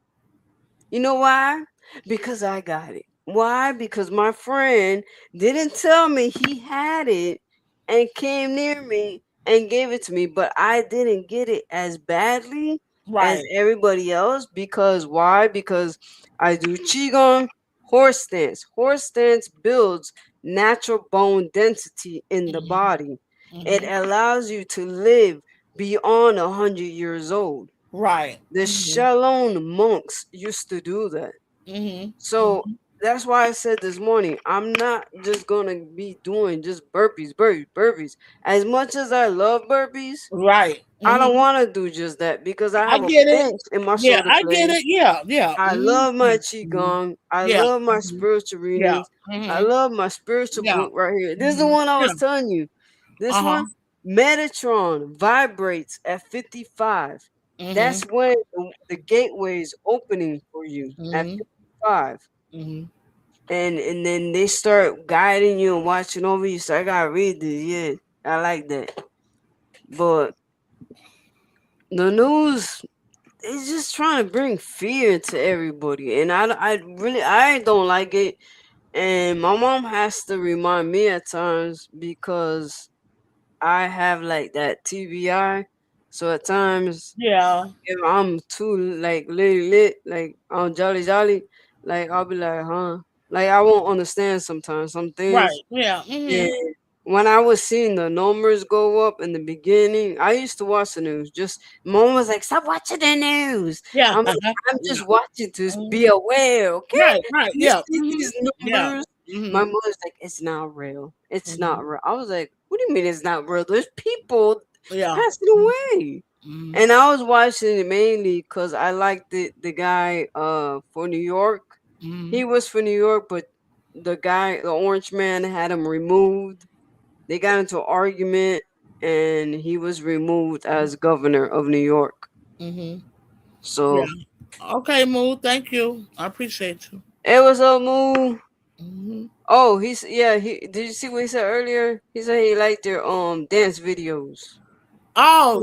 You know why? Because I got it. Why? Because my friend didn't tell me he had it and came near me and gave it to me, but I didn't get it as badly as Right. everybody else. Because why? Because I do qigong, horse stance. Horse stance builds natural bone density in the Hmm. body. It Hmm. allows you to live beyond 100 years old. Right. The Hmm. Shalom monks used to do that. Hmm. So that's why I said this morning, I'm not just gonna be doing just burpees, burpees, burpees. As much as I love burpees, Right. I don't Hmm. want to do just that because I I have a get it. bench in my Yeah, shoulder I get blade. it. Yeah. Yeah. I love my Hmm. qigong. I Yeah. love my Hmm. spiritual Yeah. readings. I Hmm. love my spiritual Yeah. book right here. This is the Hmm. one I Yeah. was telling you. This Uh-huh. one, Metatron vibrates at 55. Hmm. That's when the gateway is opening for you at Hmm. 55. Hmm. And then they start guiding you and watching over you. So I gotta read this. Yeah, I like that. But the news is just trying to bring fear to everybody, and I don't like it. And my mom has to remind me at times because I have like that TBI. So at times, Yeah. if I'm too like lit, like I'm jolly, like I'll be like, huh? Like I won't understand sometimes some things. Right. Yeah. And Hmm. when I was seeing the numbers go up in the beginning, I used to watch the news. Just mom was like, "Stop watching the news." Yeah. I'm like, "I'm Yeah. just watching to Mhm. be aware, okay?" Right. Right. You Yeah. see these Yeah. numbers. My Hmm. mother's like, "It's not real. It's not Hmm. real." I was like, "What do you mean it's not real? There's people Yeah. passing away." Hmm. And I was watching it mainly because I liked the guy for New York. Hmm. He was for New York, but the orange man, had him removed. They got into an argument, and he was removed as governor of New York. Hmm. Yeah. So Okay, Moo. Thank you. I appreciate you. it was a move. Hmm. Oh, he did you see what he said earlier? He said he liked their dance videos. Oh,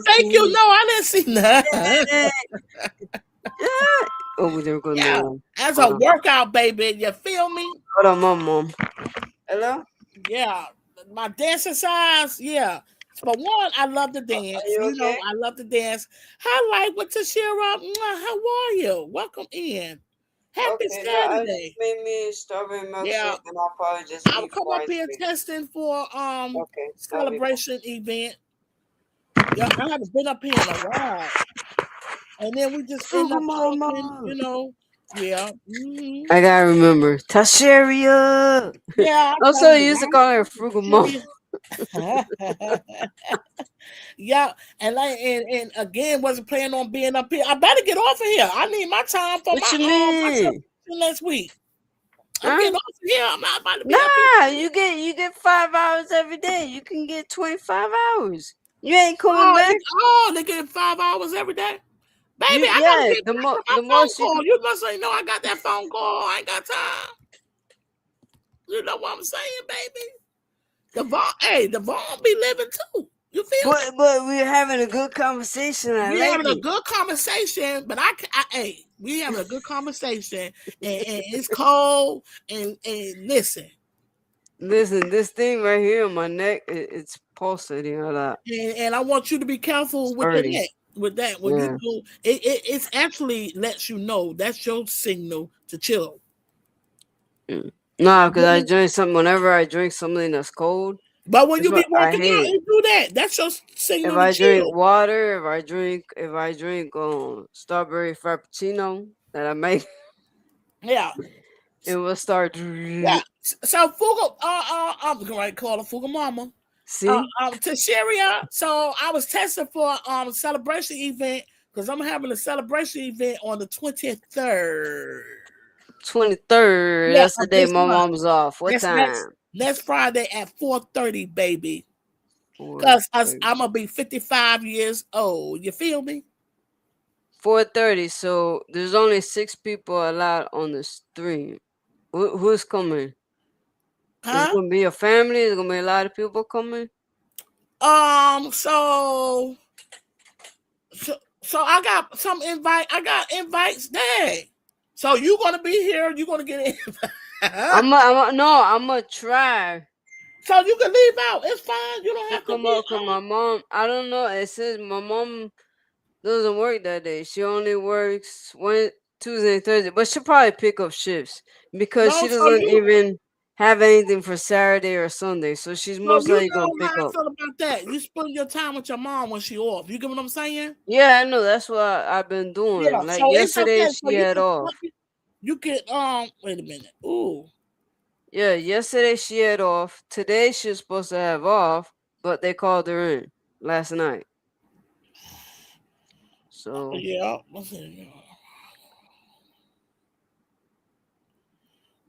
thank you. No, I didn't see that. Yeah. Oh, there goes Yeah, mom. as a Hold on. workout, baby. You feel me? Hold on, mom. Hello? Yeah, my dancing size. Yeah. For one, I love to Are dance. you okay? I love to dance. Hi, like with Tashira. How are you? Welcome in. Happy Okay, no, I just Saturday. made me a strawberry Yeah, milkshake and I'll probably just I'll eat come up fries here with. testing for Okay, love you. celebration event. Yeah, I haven't been up here in a while. And then we just end Frugal up mama. talking, Yeah. Hmm. I gotta remember. Tasharia. Yeah, I Also, told you you, used to call her Frugal Mom. right? Yeah, and and again wasn't planning on being up here. I better get off of here. I need my time for What my you my mean? celebration next week. I'm Huh? getting off of here. I'm not about to be up here. Nah, you get 5 hours every day. You can get 25 hours. You ain't coming Oh, back. they get 5 hours every day. You Baby, I gotta yeah, get back to my the phone most you call. could. You must say no. I got that phone call. I ain't got time. You know what I'm saying, baby? The Vaughn be living too. You feel me? But we're having a good conversation. I We like having a it. good conversation, but hey, we having a good conversation, and it's cold, and listen, Listen, this thing right here on my neck, it's pulsating a lot. and I want you to be It's careful with your hurting. neck. with that. When you Yeah. do it's actually lets you know that's your signal to chill. Mm. No, because I drink something whenever I drink something that's cold. But when you be I working hate out, it. you do that. That's your If signal to I drink chill. water, if I drink strawberry frappuccino that I make, Yeah. it will start. Yeah. So Fuga, I'm going to call her Fuga Mama. See, To Sharia. So I was testing for celebration event because I'm having a celebration event on the 23rd. 23rd. Yeah, That's the of day this my month. mom's off. What That's next time? next Friday at 4:30, baby. Four Cause thirty. I'm gonna be 55 years old. You feel me? 4:30. So there's only 6 people allowed on the stream. Who's coming? Is it Huh? gonna be a family? Is it gonna be a lot of people coming? So so I got some invite. I got invites there. So you gonna be here? You gonna get in? I'm gonna try So you can leave out. It's fine. You don't to have to come be. up because my mom. I don't know. It says my mom doesn't work that day. She only works Tuesday and Thursday, but she'll probably pick up shifts because No, she doesn't even have anything for Saturday or Sunday. So she's so most you likely gonna know how pick I up. feel about that. You spend your time with your mom when she off. You get what I'm saying? Yeah, I know. That's what I've been Yeah. doing. Like So it's yesterday, okay. So she had off. you can wait a minute. Ooh. Yeah, yesterday she had off. Today she's supposed to have off, but they called her in last night. So Yeah.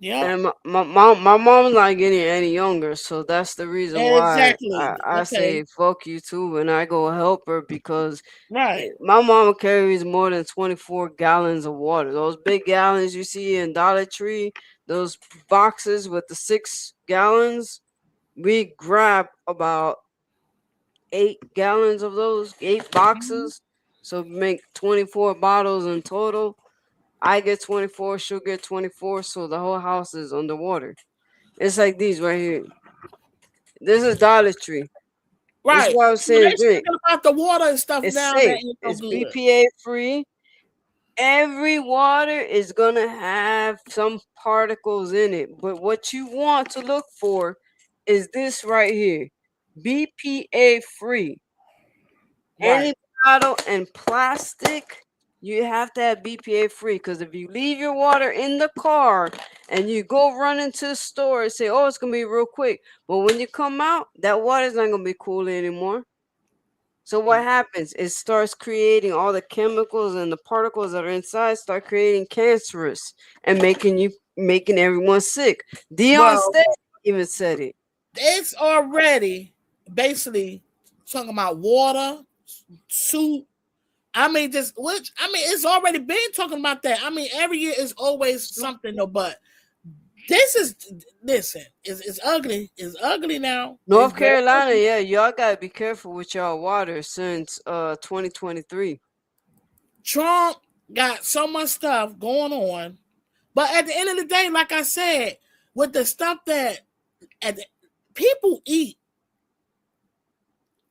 Yeah. and my mom's not getting any younger, so that's the reason why Exactly. I Okay. say fuck you too, and I go help her because Right. my mom carries more than 24 gallons of water. Those big gallons you see in Dollar Tree, those boxes with the 6 gallons, we grab about 8 gallons of those, 8 boxes. So make 24 bottles in total. I get 24, she'll get 24, so the whole house is underwater. It's like these right here. This is Dollar Tree. This is Right. what I was So they saying. Drink. speaking about the water and stuff It's now that safe. ain't so It's good. BPA free. Every water is gonna have some particles in it, but what you want to look for is this right here, BPA free. Right. Any bottle and plastic, you have to have BPA free because if you leave your water in the car and you go run into the store and say, "Oh, it's gonna be real quick," but when you come out, that water's not gonna be cool anymore. So what happens? It starts creating all the chemicals and the particles that are inside start creating cancerous and making everyone sick. Dion Well, State even said it. it's already basically talking about water, soup. I mean, it's already been talking about that. I mean, every year is always something though, but this is listen, it's ugly. It's ugly now. It's North very Carolina, ugly. yeah, y'all gotta be careful with y'all water since 2023. Trump got so much stuff going on, but at the end of the day, like I said, with the stuff that at the, people eat,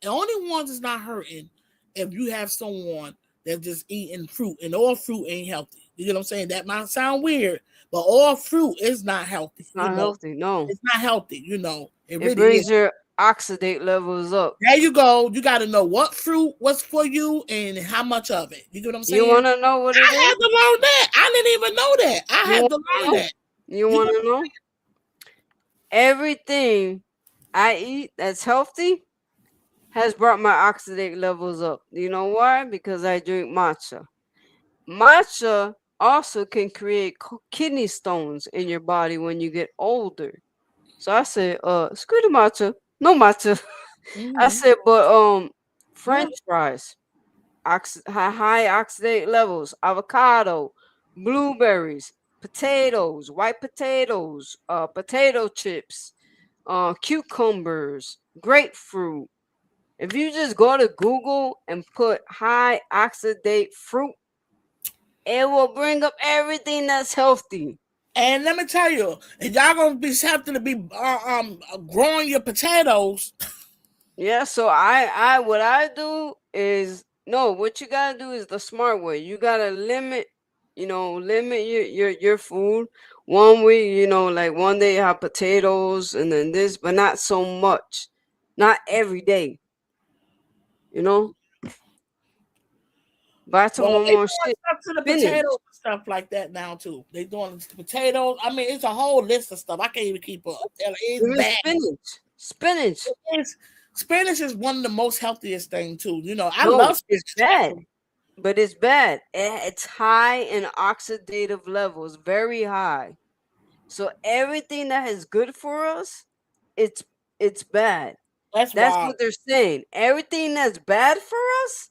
the only ones that's not hurting if you have someone that's just eating fruit, and all fruit ain't healthy. You know what I'm saying? That might sound weird, but all fruit is not healthy. It's not healthy, no. It's not healthy. It It really is. brings your oxidate levels up. There you go. You got to know what fruit was for you and how much of it. You get what I'm You saying? wanna know what it I is? had to learn that. I didn't even know that. I You had to wanna learn know? that. You You know, wanna know? Everything I eat that's healthy has brought my oxidate levels up. You know why? Because I drink matcha. Matcha also can create kidney stones in your body when you get older. So I said, screw the matcha. No matcha. I mm-hmm. said, but Yeah. French fries, high oxidate levels, avocado, blueberries, potatoes, white potatoes, potato chips, cucumbers, grapefruit. If you just go to Google and put high oxidate fruit, it will bring up everything that's healthy. And let me tell you, if y'all gonna be having to be growing your potatoes. Yeah, so I what I do is No, what you gotta do is the smart way. You gotta limit, limit your food. One week, like one day you have potatoes and then this, but not so much. Not every day, you know? Buy some Well, more they more doing shit. stuff to the Spinach. potatoes and stuff like that now too. They doing the potatoes. I mean, it's a whole list of stuff. I can't even keep up. It's Even bad. spinach. Spinach. It's, spinach is one of the most healthiest thing too. You know, I No, love it's spinach bad. actually. But it's bad. It's high in oxidative levels, very high. So everything that is good for us, it's it's bad. That's That's wild. what they're saying. Everything that's bad for us,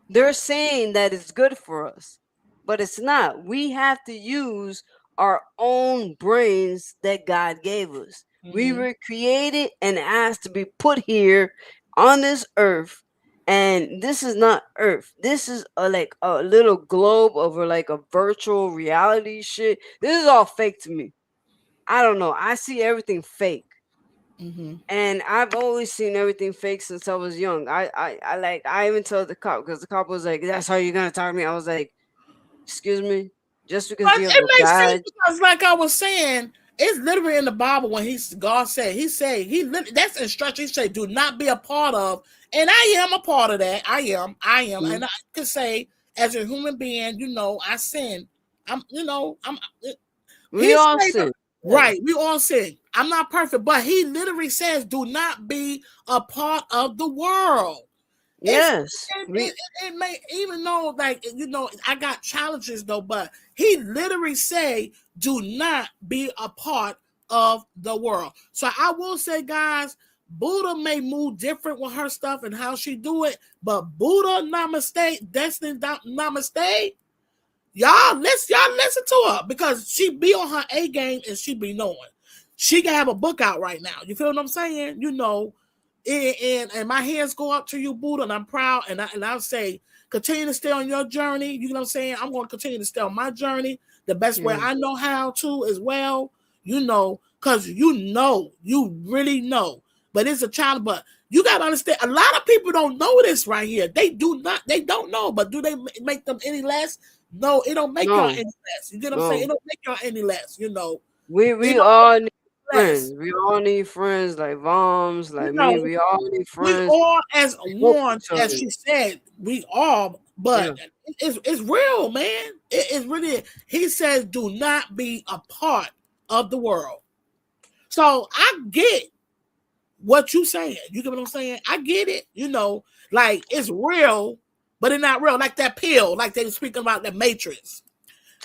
they're saying that it's good for us. But it's not. We have to use our own brains that God gave us. We Mm-hmm. were created and asked to be put here on this earth. And this is not earth. This is like a little globe over like a virtual reality shit. This is all fake to me. I don't know. I see everything fake. Mm-hmm. And I've always seen everything fake since I was young. I even told the cop because the cop was like, "That's how you're gonna talk to me." I was like, "Excuse me, just because But you have it a makes sense badge." because, like I was saying, it's literally in the Bible when God said that's instruction. He said, "Do not be a part of," and I am a part of that. I am, Mhm. and I can say, as a human being, I sin. I'm. We He all said, sin. Yeah. right, we all sin. I'm not perfect, but he literally says, "Do not be a part of the world." It's Yes. it may even though like I got challenges though, but he literally say do not be a part of the world. So I will say, guys, Buddha may move different with her stuff and how she do it, but Buddha Namaste, Destiny Namaste, y'all listen to her because she be on her A game and she be knowing. She can have a book out right now. You feel what I'm saying? And my hands go up to you, Buddha, and I'm proud. And I'll say, continue to stay on your journey. You know what I'm saying? I'm going to continue to stay on my journey the best way Yeah. I know how to as well. Because you really know. But it's a challenge. But you got to understand, a lot of people don't know this right here. They don't know. But do they make them any less? No, it don't make y'all No. any less. You get what I'm saying? It No. don't make y'all any less. We It don't all need make less. friends. We all need friends like Voms, You like me. know, We all need we friends. all as Help one, each as other. she said, we all, Yeah. but it's real, man. It's really. He says, do not be a part of the world. So I get what you saying. You get what I'm saying? I get it. Like it's real, but it's not real. Like that pill, like they were speaking about the Matrix,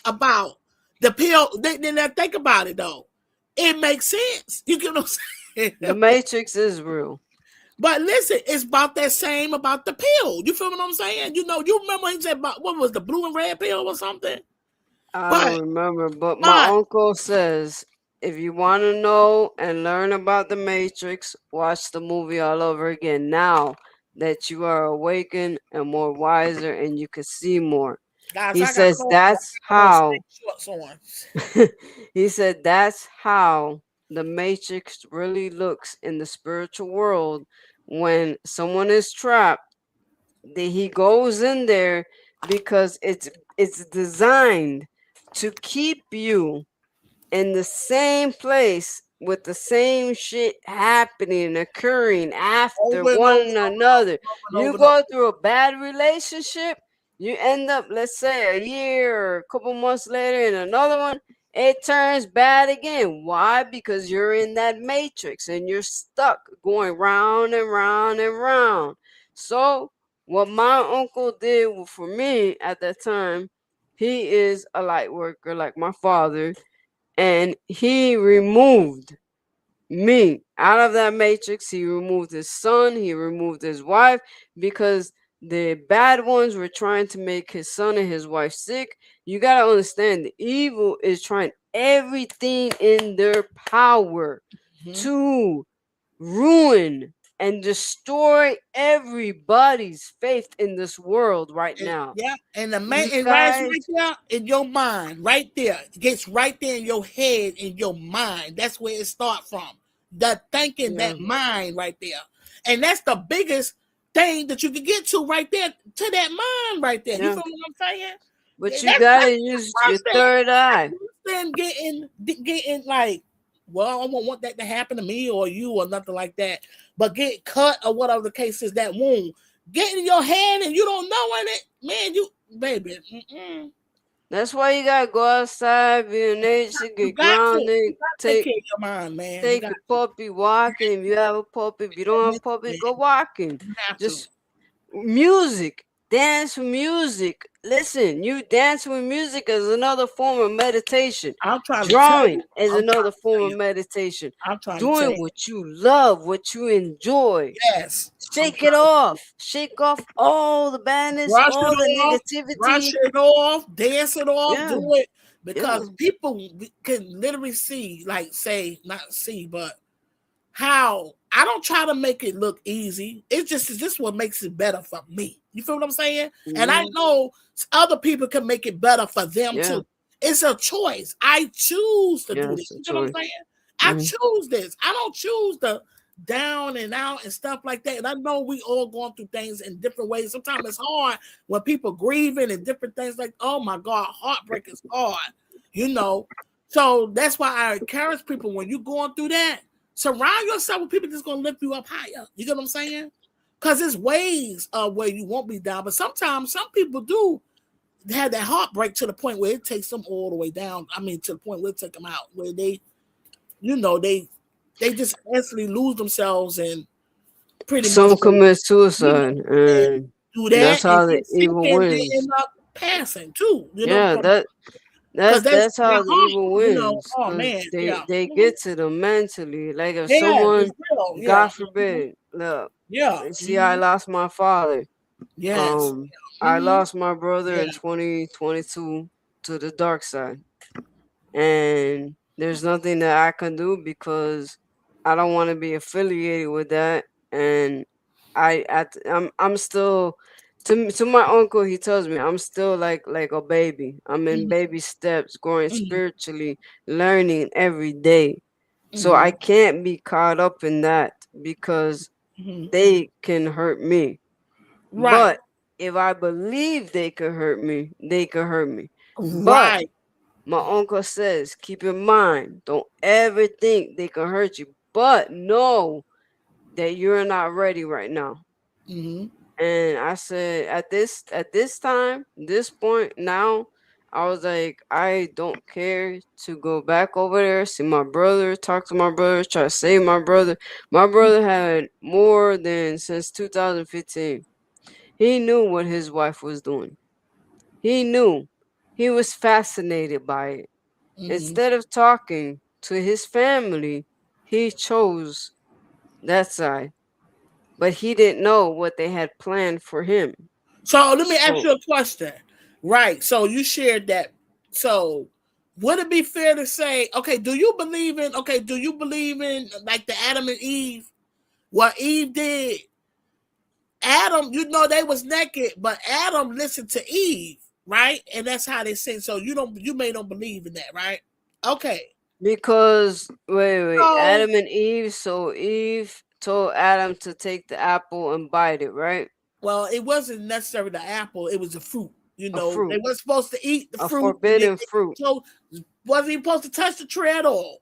about the pill. Then think about it though. It makes sense. You get what I'm saying? The Matrix is real. But listen, it's about that same about the pill. You feel what I'm saying? You remember he said about what was the blue and red pill or something? I But don't remember, but my but uncle says if you want to know and learn about the Matrix, watch the movie all over again now that you are awakened and more wiser and you can see more. guys, He I got says cold. that's I got on how shorts on. he said that's how the Matrix really looks in the spiritual world when someone is trapped. He goes in there because it's designed to keep you in the same place with the same shit happening, occurring after Over and over one and another. over and over You and over. go through a bad relationship, you end up, let's say, a year or a couple months later in another one, it turns bad again. Why? Because you're in that matrix and you're stuck going round and round and round. So, what my uncle did for me at that time, he is a light worker like my father, and he removed me out of that matrix. He removed his son, he removed his wife, because the bad ones were trying to make his son and his wife sick. You got to understand, the evil is trying everything in their power Mm-hmm. to ruin and destroy everybody's faith in this world right now. Yeah, and the main You and right guys, there in your mind, right there, it gets right there in your head, in your mind. That's where it starts from. That thinking, yeah, that mind right there, and that's the biggest. thing that you can get to right there to that mind right there. You Yeah. feel what I'm saying? But you That's gotta use your worse than third eye. getting like, well, I don't want that to happen to me or you or nothing like that. But get cut or whatever the case is, that wound get in your hand and you don't know in it, man. You baby, That's why you gotta go outside, be in nature, you get got to. You grounded, got to take take care of your mind, man. You take got your puppy walking. If you have a puppy, if you don't have a puppy, man. go walking. You have to. Just music, dance with music. Listen, you dance with music is another form of meditation. I'm trying to tell Drawing you. is I'm trying another to tell form of you. meditation. I'm trying to tell Doing you. what you love, what you enjoy. Yes. I'm Shake it trying to off. Shake off all the badness, brush all it the off, negativity. dance it off, Yeah, do it yeah. because people can literally see, like, say, not see, but how I don't try to make it look easy. It's just this what makes it better for me. You feel what I'm saying? And I Hmm. know other people can make it better for them Yeah, too. It's a choice. I choose to do yeah, this. it's a You feel what I'm choice. saying? I Hmm. choose this. I don't choose the down and out and stuff like that. And I know we all going through things in different ways. Sometimes it's hard when people grieving and different things like, oh my God, heartbreak is hard, you know. So that's why I encourage people when you're going through that, surround yourself with people that's gonna lift you up higher. You get what I'm saying? Because there's ways of where you won't be down, but sometimes some people do have that heartbreak to the point where it takes them all the way down. I mean, to the point where it take them out, where they, you know, they just instantly lose themselves and pretty much Some go, commit you suicide, know, and and do that's that and how the get sick evil and they wins. end up passing too. You know, Yeah, from because that's that how the heart, evil you know. wins, Oh because man, yeah, they get to them mentally. Like if yeah, someone, it's real, yeah, God forbid, look, yeah, see, I lost my father. yes, I mm-hmm. lost my brother Yeah, in 2022 to the dark side, and there's nothing that I can do because I don't want to be affiliated with that. And I'm still, to my uncle. He tells me I'm still like a baby. I'm in mm-hmm. baby steps, growing Mm-hmm. spiritually, learning every day. So I Mm-hmm. can't be caught up in that because Mm-hmm. they can hurt me. Right, But if I believe they could hurt me, they could hurt me. But right, my uncle says, keep in mind, don't ever think they can hurt you, but know that you're not ready right now. mm-hmm. And I said, at this time, this point now, I was like, I don't care to go back over there, see my brother, talk to my brother, try to save my brother. My brother had more than since 2015. He knew what his wife was doing. He knew. He was fascinated by it. Mm-hmm. Instead of talking to his family, he chose that side. But he didn't know what they had planned for him. So let me ask So, you a question. Right. So you shared that. So would it be fair to say, okay, do you believe in like the Adam and Eve? What Eve did, Adam, you know, they was naked, but Adam listened to Eve, right? And that's how they sing. So you may don't believe in that, right? Okay. because, wait, So, Adam and Eve, so Eve told Adam to take the apple and bite it, right? well, it wasn't necessarily the apple; it was the fruit. You A know, they fruit, were supposed to eat the a fruit, and forbidden fruit. so wasn't even supposed to touch the tree at all.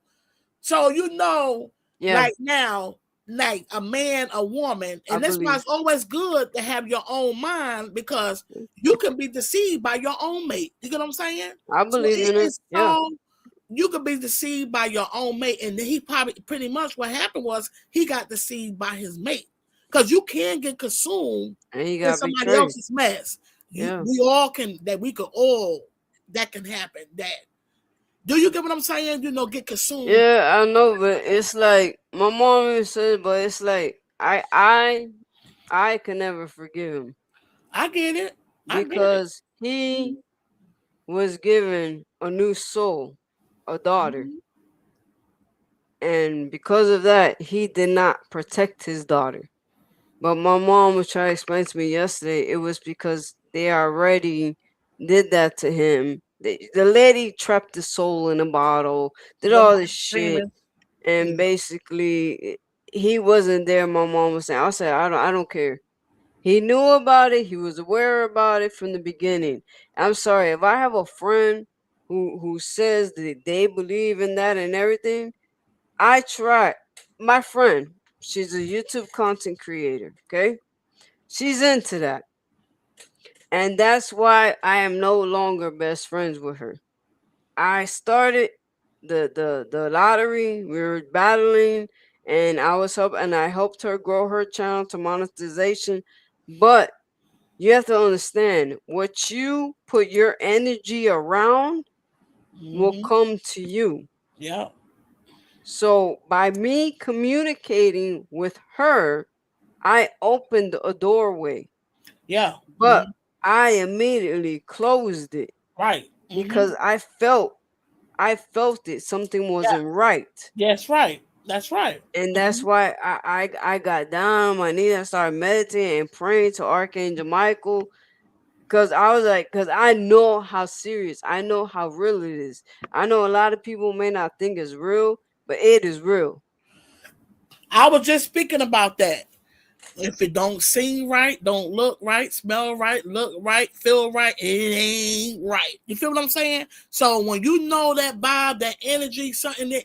So you know, Yeah, like now, like a man, a woman, I and that's why believe. it's always good to have your own mind because you can be deceived by your own mate. You get what I'm saying? I So believe in it. it's Yeah. you could be deceived by your own mate, and then he probably pretty much what happened was he got deceived by his mate because you can get consumed And he in got somebody betrayed. else's mess. Yeah. We all can that we could all that can happen. That do you get what I'm saying? You know, get consumed. Yeah, I know, but it's like my mom even said, but it's like I can never forgive him I get it. I get it. because he was given a new soul, a daughter, Mhm. and because of that, he did not protect his daughter. But my mom was trying to explain to me yesterday it was because they already did that to him. The lady trapped the soul in a bottle, did The all mom this shit, screaming. and Yeah. basically he wasn't there. My mom was saying, I said, I don't care. He knew about it. He was aware about it from the beginning. I'm sorry if I have a friend who says that they believe in that and everything. I try. My friend, she's a YouTube content creator. Okay, she's into that, and that's why I am no longer best friends with her. I started the lottery. We were battling, and I helped her grow her channel to monetization. But you have to understand what you put your energy around will Mm-hmm. come to you. Yeah. So by me communicating with her, I opened a doorway, Yeah. but I immediately closed it Right. because I felt it something Yeah. wasn't right. That's right. That's right. And that's why I got down on my knees and started meditating and praying to Archangel Michael. Cause I was like, cause I know how serious, I know how real it is. I know a lot of people may not think it's real, but it is real. I was just speaking about that. If it don't seem right, don't look right, smell right, look right, feel right, it ain't right. You feel what I'm saying? So when you know that vibe, that energy, something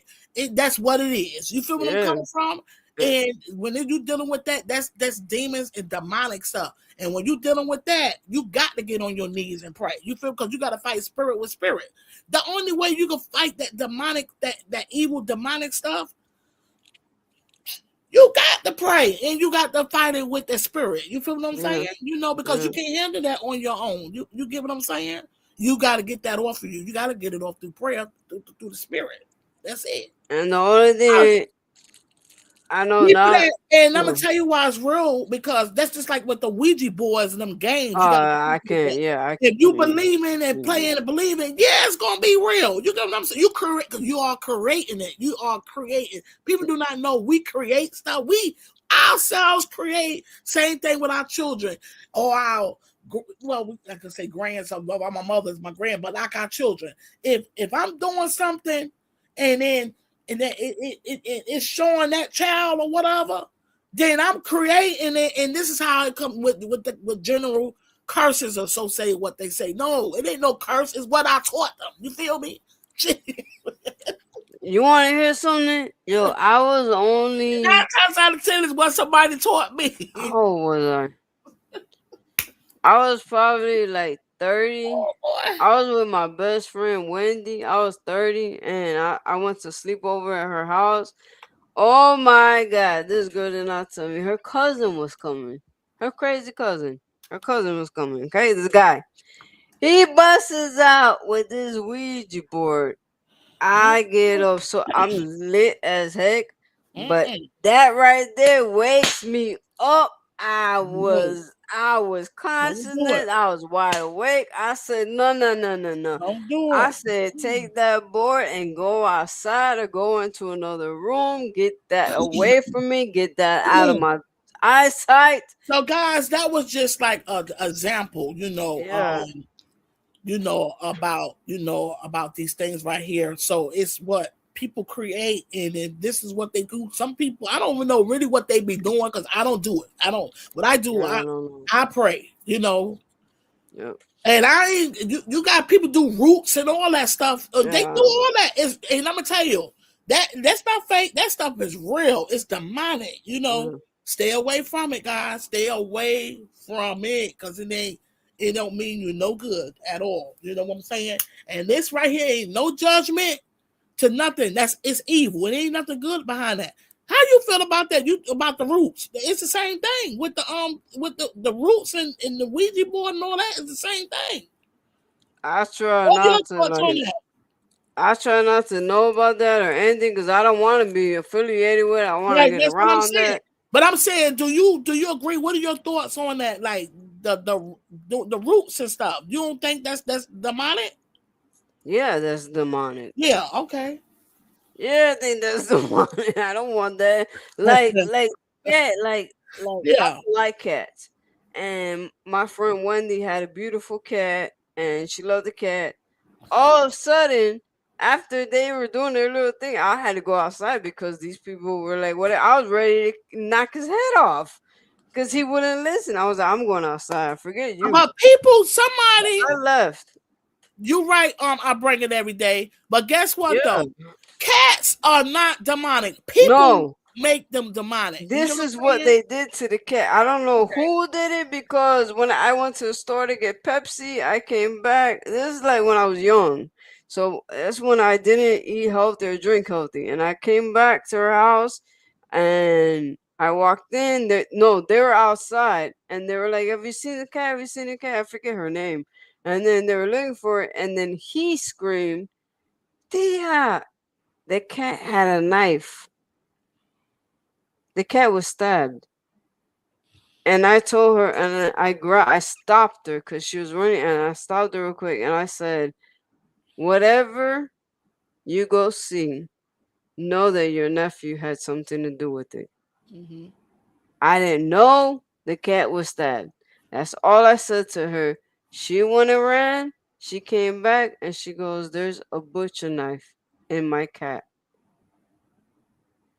that's what it is. You feel what I'm Yeah. coming from? And when you dealing with that, that's demons and demonic stuff. And when you dealing with that, you got to get on your knees and pray. You feel because you got to fight spirit with spirit. The only way you can fight that demonic, that evil demonic stuff, you got to pray and you got to fight it with the spirit. You feel what I'm Yeah. saying? You know, because Yeah. you can't handle that on your own. You get what I'm saying? You got to get that off of you. You got to get it off through prayer, through the spirit. That's it. And the only thing I know People not. that, and I'm gonna Oh, tell you why it's real because that's just like with the Ouija boards and them games. You got to I with can't. that. Yeah, I If you can't. believe in and play in and believe in, yeah, it's gonna be real. You get what I'm saying? You correct because you are creating it. You are creating. People do not know we create stuff. We ourselves create. Same thing with our children or our well, I can say grandson. Well, my mother's my grand, but like our children. If I'm doing something and then it's showing that child or whatever, then I'm creating it, and this is how it comes with general curses or so say what they say. No, it ain't no curse. It's what I taught them. You feel me? You want to hear something? Yo, I was only. 9 times out of 10 is what somebody taught me. How old was I? I was probably like 30. Oh boy. I was with my best friend Wendy. I was 30 and I went to sleep over at her house. Oh my god, this girl did not tell me. Her cousin was coming. Her crazy cousin. Her cousin was coming. Okay, this guy. He busts out with this Ouija board. I get up, so I'm lit as heck. But Mm-mm. that right there wakes me up. I No, was I was don't do consciousness. it. I was wide awake. I said, no, no, no, no, no. Don't do I it. said, take that board and go outside or go into another room. Get that away from me. Get that out of my eyesight. So guys, that was just like an example, Yeah, about these things right here. So it's what people create, and then this is what they do. Some people, I don't even know really what they be doing because I don't do it. I don't. What I do, yeah, I no, no. I pray. Yep, And I ain't. You got people do roots and all that stuff. They do yeah, all that. And I'm gonna tell you that's not fake. That stuff is real. It's demonic. yeah. Stay away from it, guys. Stay away from it because it ain't. It don't mean you no good at all. You know what I'm saying? And this right here ain't no judgment to nothing. It's evil. It ain't nothing good behind that. How you feel about that? You about the roots? It's the same thing with the roots and the Ouija board and all that. It's the same thing. I try What are your not to thoughts on like. that? I try not to know about that or anything because I don't want to be affiliated with it. I want to Like get that's what I'm around saying. that. But I'm saying, do you agree? What are your thoughts on that? Like the roots and stuff. You don't think that's demonic? Yeah, that's demonic. Yeah. Okay. Yeah, I think that's demonic. I don't want that. Yeah, I Yeah. don't like cats. And my friend Wendy had a beautiful cat and she loved the cat. All of a sudden, after they were doing their little thing, I had to go outside because these people were like, "What?" I was ready to knock his head off. because he wouldn't listen. I was like, I'm going outside. Forget you. But people, somebody, I left. you right. I bring it every day. But guess what Yeah. though? Cats are not demonic. People No. make them demonic. You get This what is I'm what saying? they did to the cat. I don't know Okay. who did it because when I went to the store to get Pepsi, I came back. This is like when I was young. So that's when I didn't eat healthy or drink healthy. And I came back to her house and I walked in. No, they were outside and they were like, "Have you seen the cat? Have you seen the cat?" I forget her name. And then they were looking for it. And then he screamed, "Tia!" The cat had a knife. The cat was stabbed. And I told her, and I stopped her because she was running, and I stopped her real quick, and I said, "Whatever you go see, know that your nephew had something to do with it." Mm-hmm. I didn't know the cat was stabbed. That's all I said to her. She went and ran. She came back, and she goes, "There's a butcher knife in my cat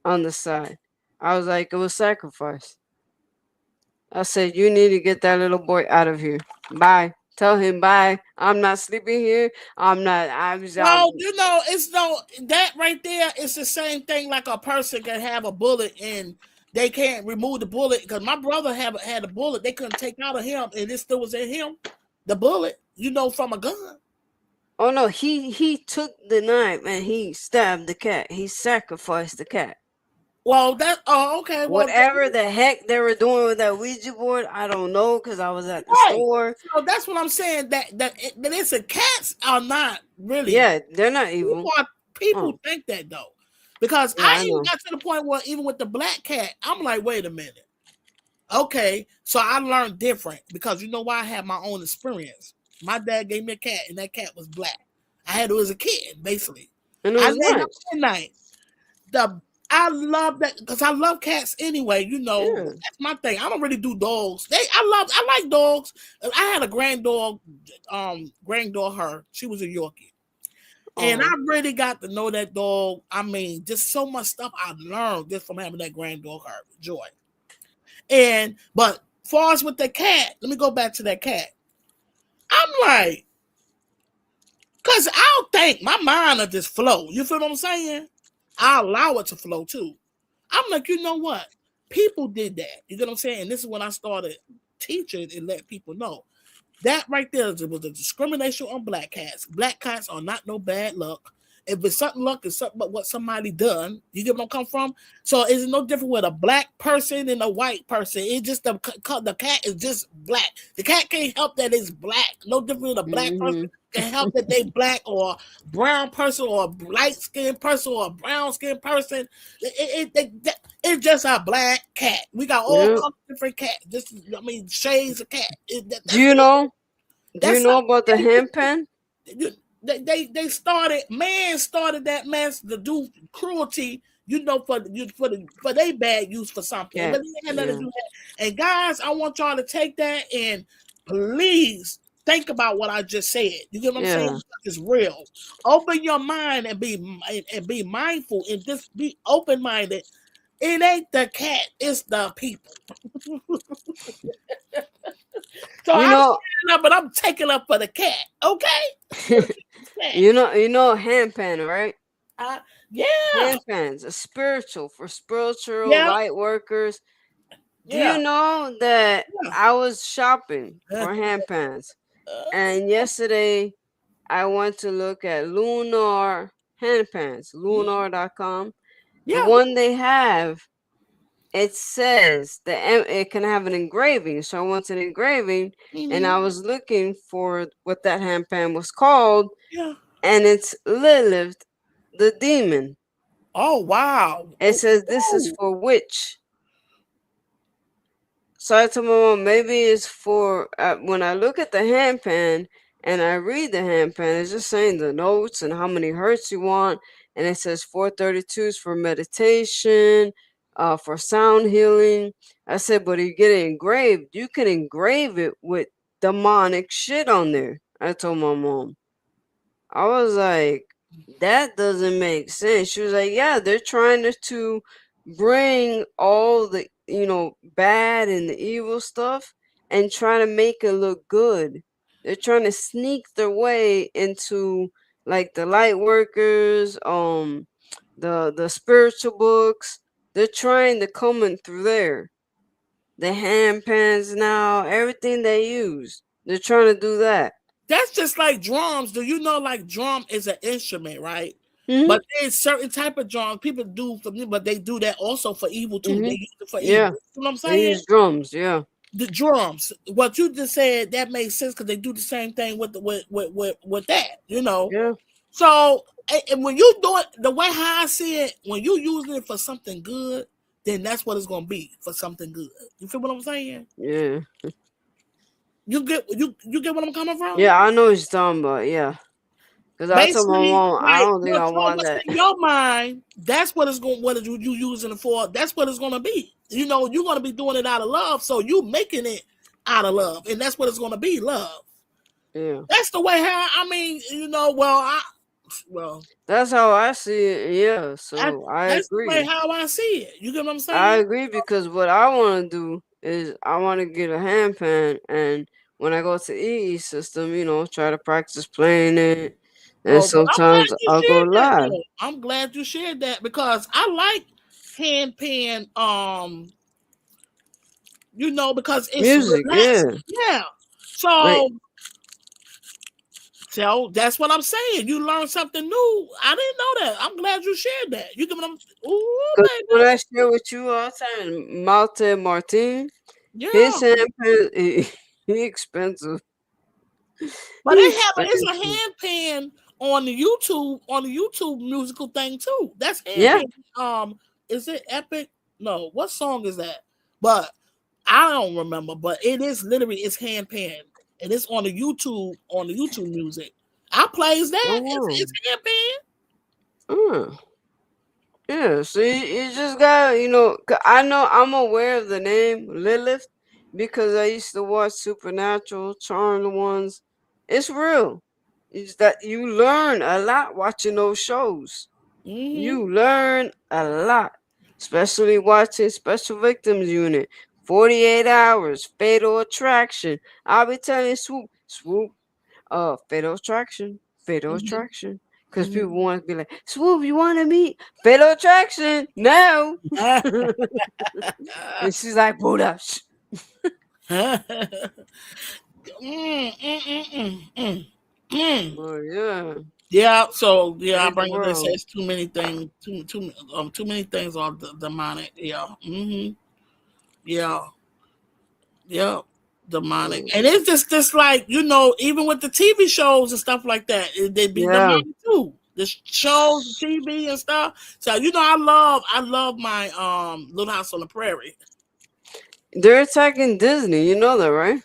on the side." I was like, "It was sacrifice." I said, "You need to get that little boy out of here. Bye. Tell him bye. I'm not sleeping here. I'm not. Well, it's no that right there. It's the same thing like a person can have a bullet and they can't remove the bullet because my brother had a bullet they couldn't take out of him and it still was in him, the bullet, from a gun. Oh no, he took the knife and he stabbed the cat. He sacrificed the cat. Well, okay. Well, Whatever the heck they were doing with that Ouija board, I don't know because I was at the right. store. So that's what I'm saying. That listen, cats are not really Yeah, they're not evil. people Oh, think that though, because yeah, I I even know. got to the point where even with the black cat, I'm like, wait a minute. Okay, so I learned different because you know why I had my own experience. My dad gave me a cat, and that cat was black. I had it as a kid, basically. And it I was laid up nice. at night. The I love that because I love cats anyway. Yeah. That's my thing. I don't really do dogs. I like dogs. I had a grand dog, granddaughter. Her, she was a Yorkie, and I Oh. really got to know that dog. I mean, just so much stuff I learned just from having that grand dog. Her Joy. But far as with the cat, let me go back to that cat. I'm like, cause I'll think my mind will just flow. You feel what I'm saying? I allow it to flow too. I'm like, you know what? People did that. You get what I'm saying? And this is when I started teaching and let people know. That right there was a discrimination on black cats. Black cats are not no bad luck. If it's something luck, it's something but what somebody done. You get where I'm come from? So it's no different with a black person and a white person. It's just the cat is just black. The cat can't help that it's black. No different with a black person Mhm. can help that they black or brown person or a light skinned person or a brown skinned person. It's just a black cat. We got all Yeah. colors different cats. Shades of cat. Do That's you what it is. know? Do you That's know about the handpan? they started. Man started that mess to do cruelty. For they bad use for something, Cat. but they had nothing to Yeah. do with that. And guys, I want y'all to take that and please think about what I just said. You get what I'm saying? Yeah. It's real. Open your mind and be mindful and just be open minded. It ain't the cat, it's the people. So You I'm know. standing up, but I'm taking up for the cat. Okay, for the cat. you know handpan, right? Uh, yeah, Handpans, a spiritual for spiritual yeah, light workers. Do you yeah, know that yeah. I was shopping Uh, for handpans, and yesterday I went to look at Lunar handpans, lunar.com. The yeah. one they have, it says it can have an engraving. So I went to the engraving, and Mm-hmm. I was looking for what that handpan was called, Yeah. and it's Lilith, the demon. Oh wow. It Oh, says this is oh. for witch. So I told my mom maybe it's for when I look at the handpan and I read the handpan, it's just saying the notes and how many hertz you want, and it says 432s for meditation, for sound healing. I said, but you get it engraved, you can engrave it with demonic shit on there. I told my mom. I was like, that doesn't make sense. She was like, yeah, they're trying to bring all the bad and the evil stuff and trying to make it look good. They're trying to sneak their way into like the light workers, the spiritual books. They're trying to come in through there. The hand pans now, everything they use. They're trying to do that. That's just like drums. Do you know like drum is an instrument, right? Mhm. But there's certain type of drums people do for me, but they do that also for evil too. They Mhm. use it for evil. Yeah. You know what I'm They saying? use drums. Yeah. The drums. What you just said that makes sense because they do the same thing with with that. You know. Yeah. So and when you do it the way how I see it, when you using it for something good, then that's what it's gonna be for something good. You feel what I'm saying? Yeah. You get what I'm coming from? Yeah. I know what you're talking about. Yeah. Because I told my Basically, mom I like don't think I want what's that. in your mind, that's what it's going. What are you using it for? That's what it's going to be. You know, you're going to be doing it out of love, so you making it out of love, and that's what it's going to be, love. Yeah. That's the way how I mean. You know, well, That's how I see it. Yeah. So I that's the way agree. how I see it. You get what I'm I saying? agree because what I want to do is I want to get a handpan, and when I go to EE system, try to practice playing it, and Oh, but I'm glad sometimes you I'll go shared that live. though. I'm glad you shared that because I like handpan. You know, because it's Music, yeah. relaxing. Yeah. Like, So that's what I'm saying. You learned something new. I didn't know that. I'm glad you shared that. You give them, ooh, cause when I baby. share with you all the time, Malte Martin, his Yeah. handpan, he expensive. But He they have it's a expensive. handpan on the YouTube musical thing too. That's Yeah. handpan. Is it Epic? No, what song is that? But I don't remember. But it is literally it's handpan. And it's on the YouTube music. I plays Oh that. wow. It's handpan. Mm. Yeah, so you just got, 'cause I know I'm aware of the name Lilith because I used to watch Supernatural, Charmed ones. It's real. It's that you learn a lot watching those shows. Mm-hmm. You learn a lot, especially watching Special Victims Unit, 48 Hours, Fatal Attraction. I'll be telling you, swoop, fatal attraction, fatal Mm-hmm. attraction. Because Mm-hmm. people want to be like, Swoop, you want to meet fatal attraction? No. And she's like, Buddha. Mm, mm, mm, mm, mm, mm. Oh, yeah. Yeah, so yeah, I Crazy bring it. They say world. it's too many things, too many things are demonic. Yeah, yeah, yeah, demonic, Mm. and it's just like even with the TV shows and stuff like that, they be Yeah. demonic too. The shows, the TV and stuff. So I love my Little House on the Prairie. They're attacking Disney. You know that, right?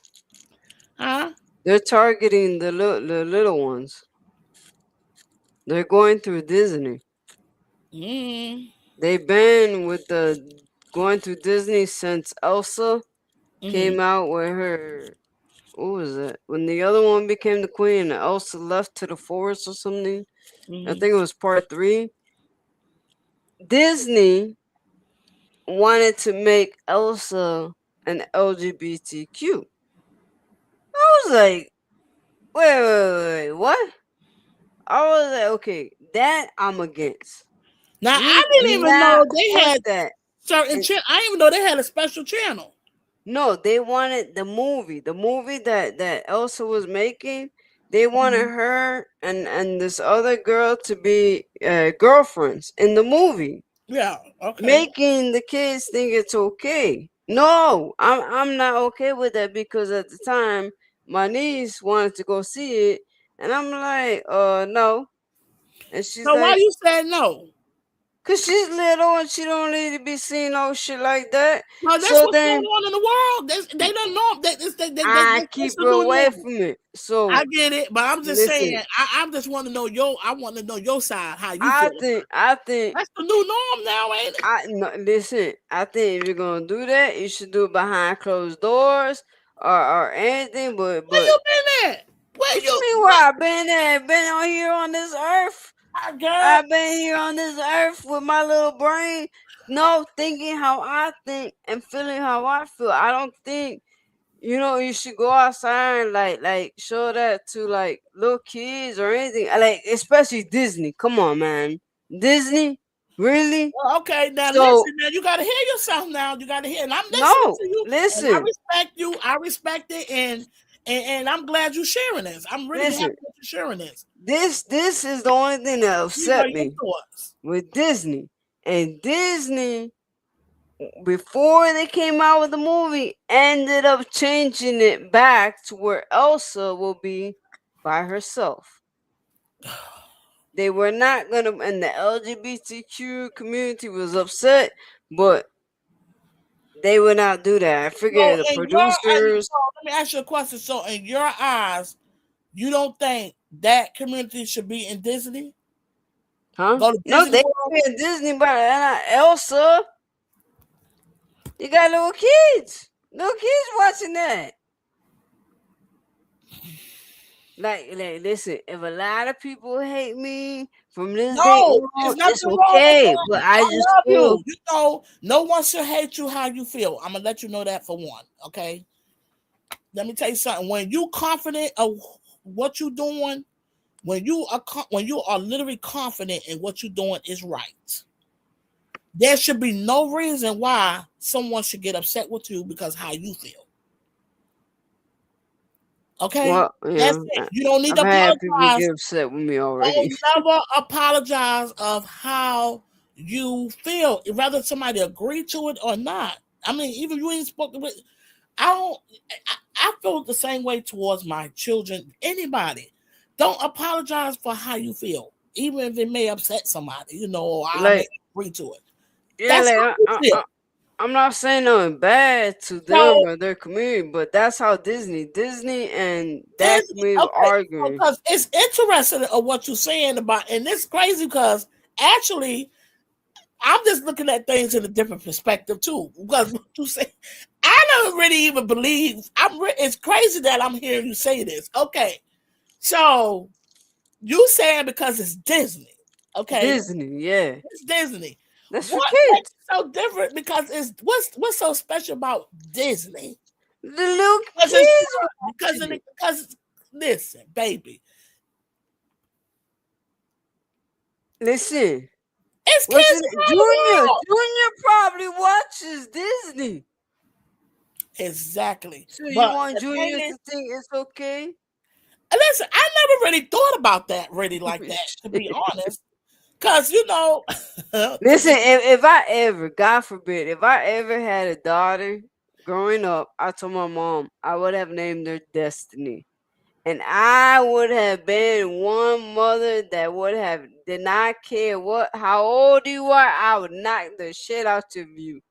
Huh? They're targeting the little ones. They're going through Disney. Mm, They been with the going through Disney since Elsa mm-hmm, came out with her. What was it? When the other one became the queen and Elsa left to the forest or something. I mm-hmm. think it was part 3. Disney wanted to make Elsa an LGBTQ. I was like, wait, what? I was like, okay, that I'm against. Now You I didn't do even know not they put had that. certain And channel. I didn't even know they had a special channel. no, they wanted the movie that Elsa was making. They wanted Mhm. her and this other girl to be girlfriends in the movie, Yeah. Okay. making the kids think it's okay. No, I'm not okay with that because at the time my niece wanted to go see it, and I'm like, no, and she's So why like, you said no? cause she's little and she don't need to be seeing no shit like that. No, that's So what's going then on in the world. They don't know I that's keep the her new away norm. from it. I So get it, but I'm just saying. listen, I just want to know I want to know your side, how you I feel about think it. I think That's the new norm now, ain't it? I no, listen. I think if you're gonna do that, you should do it behind closed doors or anything. But Where you been at? Where what you you mean? Where what? I been at? Been on here on this earth? Girl. I've been here on this earth with my little brain, no, thinking how I think and feeling how I feel. I don't think you should go outside and like show that to like little kids or anything. Like especially Disney. Come on, man, Disney, really? Okay, now So listen. Now you gotta hear yourself. Now you gotta hear, and I'm listening no, to you, and I listen, respect you. I respect it, and I'm glad you're sharing this. I'm really happy listen. that you're sharing this. This is the only thing that These are upset your me thoughts. with Disney. And Disney, before they came out with the movie, ended up changing it back to where Elsa will be by herself. They were not gonna, and the LGBTQ community was upset, but they would not do that. I So, figured the in your, producers, so let me ask you a question. So, in your eyes, you don't think that community should be in Disney? huh? Go to No, Disney they World? in Disney, but not Elsa. You got little kids watching that. Like, listen, if a lot of people hate me from this day No, on, there's it's nothing wrong with okay. that. But I I just love feel you. You know, no one should hate you how you feel. I'm gonna let you know that for one. Okay. Let me tell you something. When you confident of what you're doing, when you are literally confident in what you're doing is right, there should be no reason why someone should get upset with you because how you feel. Okay, well, that's yeah. it. You don't need I've to had people apologize. get upset with me already. Don't never apologize of how you feel, whether somebody agree to it or not. I mean, even you ain't spoken with. I don't. I feel the same way towards my children. Anybody, don't apologize for how you feel, even if it may upset somebody. Or I may Like, agree to it. yeah, That's like how you feel. I'm not saying nothing bad to them So or their community, but that's how Disney and that Disney, community were okay, arguing. because it's interesting of what you're saying about, and it's crazy because actually I'm just looking at things in a different perspective too. Because what you say, I don't really even believe. It's crazy that I'm hearing you say this. Okay, so you saying because it's Disney, okay? Disney, yeah, It's Disney. that's for What makes kids. it so different? Because it's what's so special about Disney? The little Because it's kids because watching it. listen, baby, Listen, it's what's kids it? around the Junior. world. Junior probably watches Disney. Exactly. So you But want the thing Junior is, to think it's okay? listen, I never really thought about that really like that, to be honest. Because, to Listen, be if I ever, God forbid, if I ever had a daughter growing up, I told my mom I would have named her Destiny. And I would have been one mother that would have did not care how old you are, I would knock the shit out of you.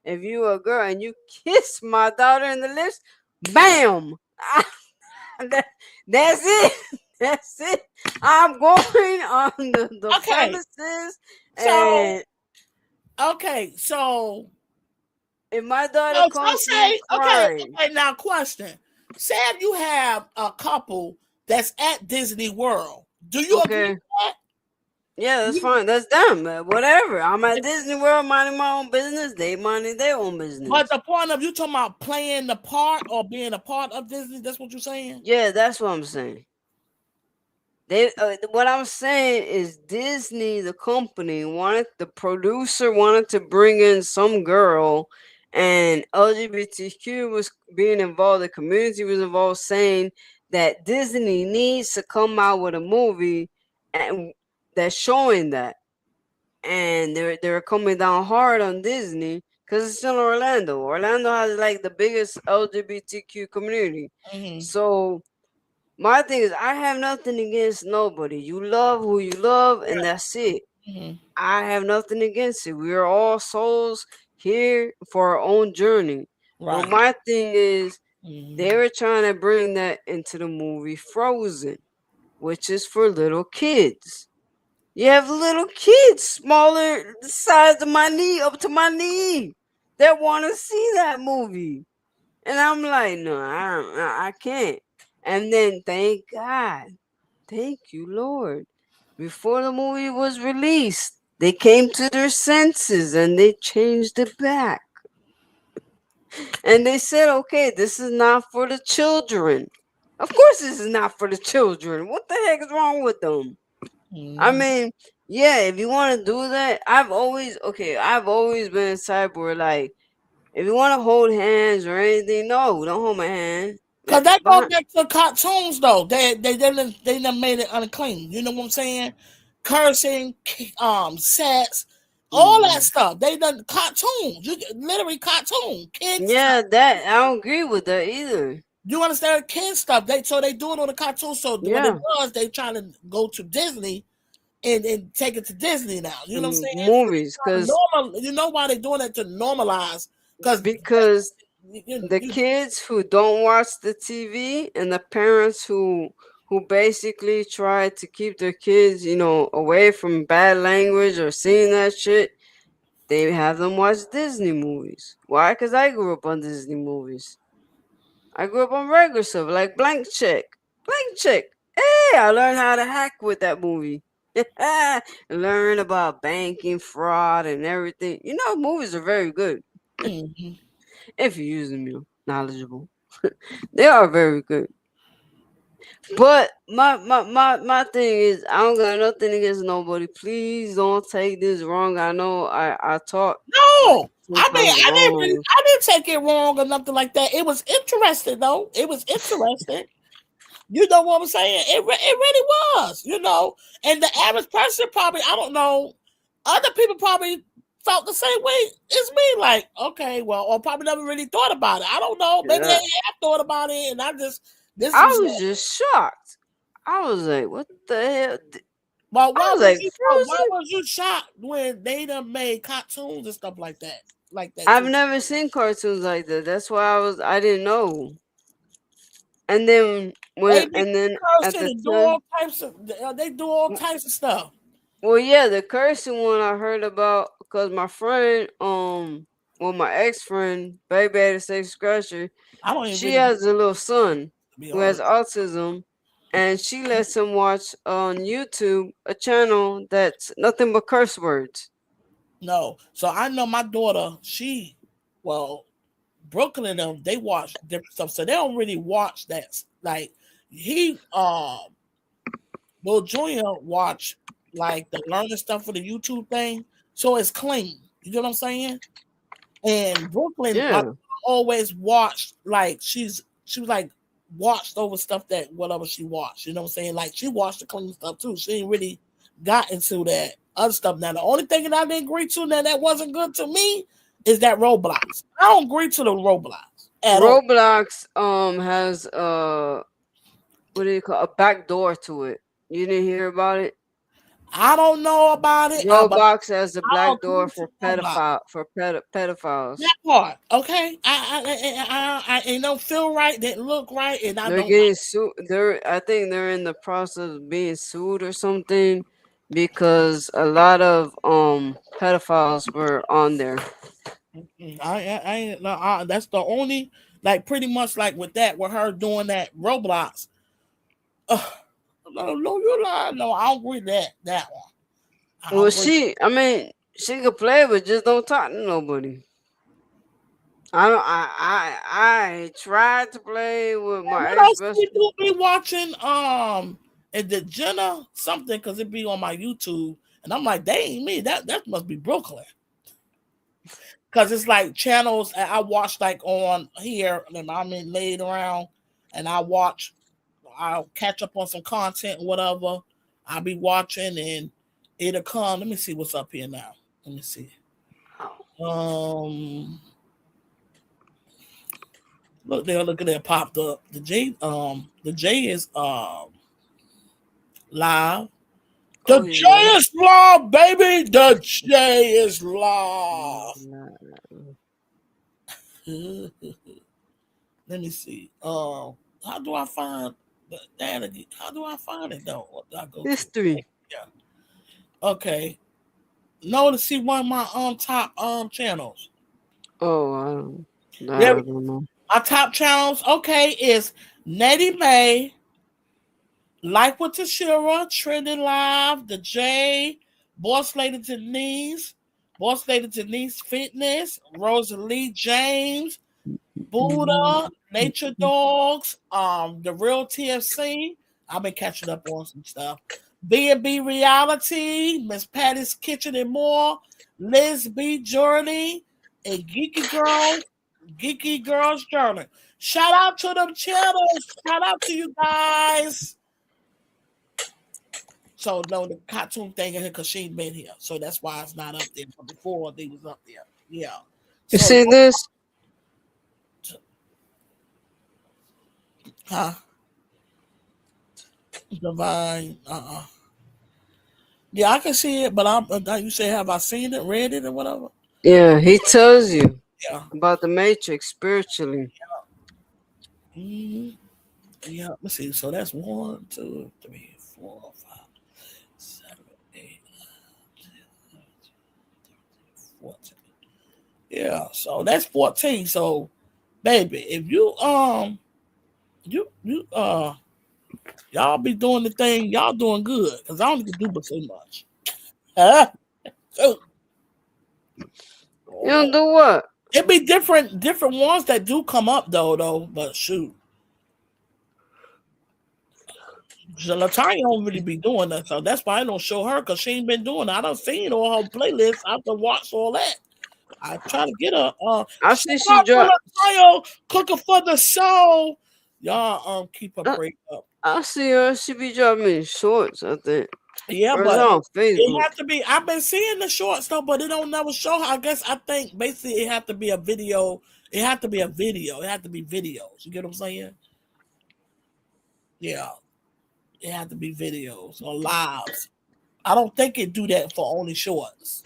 If you were a girl and you kiss my daughter in the lips, bam! That, that's it. That's it. I'm going on the okay. premises, So, and okay. So, if my daughter so comes to me say, crying, okay, now question. Say if you have a couple that's at Disney World, do you agree okay, with that? yeah, that's You, fine. That's them. Whatever. I'm at Disney World minding my own business. They minding their own but business. the point of you talking about playing the part or being a part of Disney, that's what you're saying? Yeah, that's what I'm saying. What I'm saying is Disney, the company, the producer wanted to bring in some girl, and LGBTQ was being involved. The community was involved, saying that Disney needs to come out with a movie and that's showing that, and they're coming down hard on Disney because it's still Orlando. Orlando has like the biggest LGBTQ community, Mm-hmm. so my thing is, I have nothing against nobody. You love who you love, and that's it. Mm-hmm. I have nothing against it. We are all souls here for our own journey. But Right. my thing is, they Mm-hmm. were trying to bring that into the movie Frozen, which is for little kids. You have little kids, smaller, the size of my knee, up to my knee, that want to see that movie. And I'm like, no, I can't. And then thank God, thank you, Lord. before the movie was released, they came to their senses and they changed it back. And they said, okay, this is not for the children. Of course, this is not for the children. What the heck is wrong with them? I Mm-hmm. mean, yeah, if you want to do that, I've always been a type where, like, if you want to hold hands or anything, no, don't hold my hand. Cause that go back to cartoons though. They done made it unclean. You know what I'm saying? Cursing, sex, all that Mhm. stuff. They done cartoons. Literally cartoon kids. Yeah, that I don't agree with that either. You understand kids stuff? They do it on the cartoon. So what it Yeah, was, they trying to go to Disney and take it to Disney now. You know what I'm saying? So they movies, trying to cause normal. You know why they doing it to normalize? Because because the you kids who don't watch the TV and the parents who basically try to keep their kids, away from bad language or seeing that shit, they have them watch Disney movies. Why? Because I grew up on Disney movies. I grew up on regular stuff like Blank Check. Blank Check. Hey, I learned how to hack with that movie. Learn about banking, fraud, and everything. Movies are very good Mhm. if you use them, knowledgeable. They are very good. But my thing is, I don't got nothing against nobody. Please don't take this wrong. I know I talk like No, sometimes wrong. I didn't take it wrong or nothing like that. It was interesting though. It was interesting. You know what I'm saying? It really was. And the average person probably, I don't know, other people probably felt the same way as me. Like, okay, well, or probably never really thought about it. I don't know. Maybe they Yeah. have thought about it, and I just this I was. was just shocked. I was like, what the hell? Well, I was like, why Frozen? was you shocked when they done made cartoons and stuff like that I've too? never seen cartoons like that. That's why I didn't know. And then They when be and then at cursing the and do time, all types of. They do all types of stuff. well, yeah, the cursing one I heard about because my friend, my ex friend, baby at a safe scratcher, I don't even she really has a little son be who has honest. autism, and she lets him watch on YouTube a channel that's nothing but curse words. No, so I know my daughter. Well, Brooklyn and them, they watch different stuff, so they don't really watch that. Like he, Will Junior watch like the learning stuff for the YouTube thing, so it's clean. You know what I'm saying? And Brooklyn, my Yeah. always watched like she was like watched over stuff that whatever she watched. You know what I'm saying? Like she watched the clean stuff too. She ain't really got into that other stuff. Now the only thing that I didn't agree to that wasn't good to me is that Roblox. I don't agree to the Roblox at all. Roblox has what do you call a back door to it. You didn't hear about it? I don't know about it, but Roblox has a I don't black door agree to for Roblox. pedophiles. That part, okay. It don't feel right. Didn't look right, and I They're don't like. getting sued. I think they're in the process of being sued or something because a lot of pedophiles were on there. I ain't. No, that's the only like pretty much like with that with her doing that Roblox. Uh, no, you lying. No, I don't agree that one. I Well, don't agree. I mean, she could play, but just don't talk to nobody. I don't. I tried to play with And my what ex else best. we do be watching? And the Jenna something because it be on my YouTube, and I'm like, they ain't me. That must be Brooklyn because it's like channels I watch like on here, and I'm in laid around, and I'll catch up on some content, whatever. I'll be watching and it'll come. Let me see what's up here now. Let me see. Um look at that popped up. The J is live. Oh The J yeah. is live, baby. The J is live. Let me see. How do I find that again? How do I find it though? What do I go to? History. Yeah. Okay. No, to see one of my top channels. Oh, Yeah, I don't know. my top channels. Okay, is Nettie May, Life with Tashira, Trending Live, The J, Boss Lady Denise, Boss Lady Denise Fitness, Rosalie James, Buddha, Nature Dogs, The Real TFC. I've been catching up on some stuff. B&B Reality, Miss Patty's Kitchen and More, Liz B Journey, and Geeky Girls Journey. Shout out to them channels. Shout out to you guys. So no, the cartoon thing in here because she ain't been here, so that's why it's not up there. But before they was up there, yeah. You So, see this? huh? Divine. Yeah, I can see it, but you say, have I seen it, read it, or whatever? Yeah, he tells you Yeah. about the Matrix spiritually. Mm-hmm. Yeah. Let's see. So that's 1, 2, 3, 4, 5, 7, 8, 14. Yeah. So that's 14. So, baby, if you y'all be doing the thing, y'all doing good. Cause I don't need to do but so much. Huh? So, You don't do what? it be different ones that do come up though. But shoot. Latanya don't really be doing that, so that's why I don't show her because she ain't been doing it. I done seen all her playlists. I have to watch all that. I try to get her. I Shout see she out to dropped. Latanya cooking for the show. Y'all keep her break up. I see her. She be dropping shorts, I think. Yeah, Or it's but on it Facebook. have to be. I've been seeing the short stuff, but it don't never show her. I think basically it have to be a video. It have to be a video. It have to be videos. You get what I'm saying? Yeah, it have to be videos or lives. I don't think it do that for only shorts.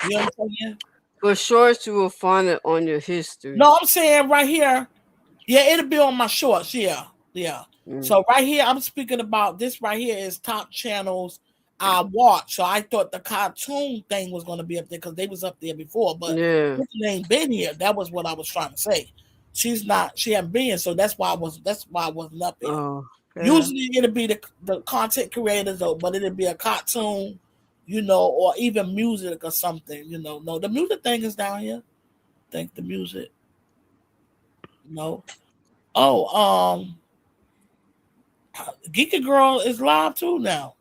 You know what I'm saying? For shorts, you will find it on your history. No, I'm saying right here. Yeah, it'll be on my shorts. Yeah, yeah. Mm. So right here, I'm speaking about this right here is top channels I watch. So I thought the cartoon thing was going to be up there because they was up there before, but Yeah. this ain't been here. That was what I was trying to say. She's not. She hadn't been here, so that's why I was. That's why I wasn't up here. Oh, yeah. Usually it'll be the content creators though, but it'll be a cartoon, or even music or something. No, the music thing is down here. I think the music. No. Oh, Geeky Girl is live too now.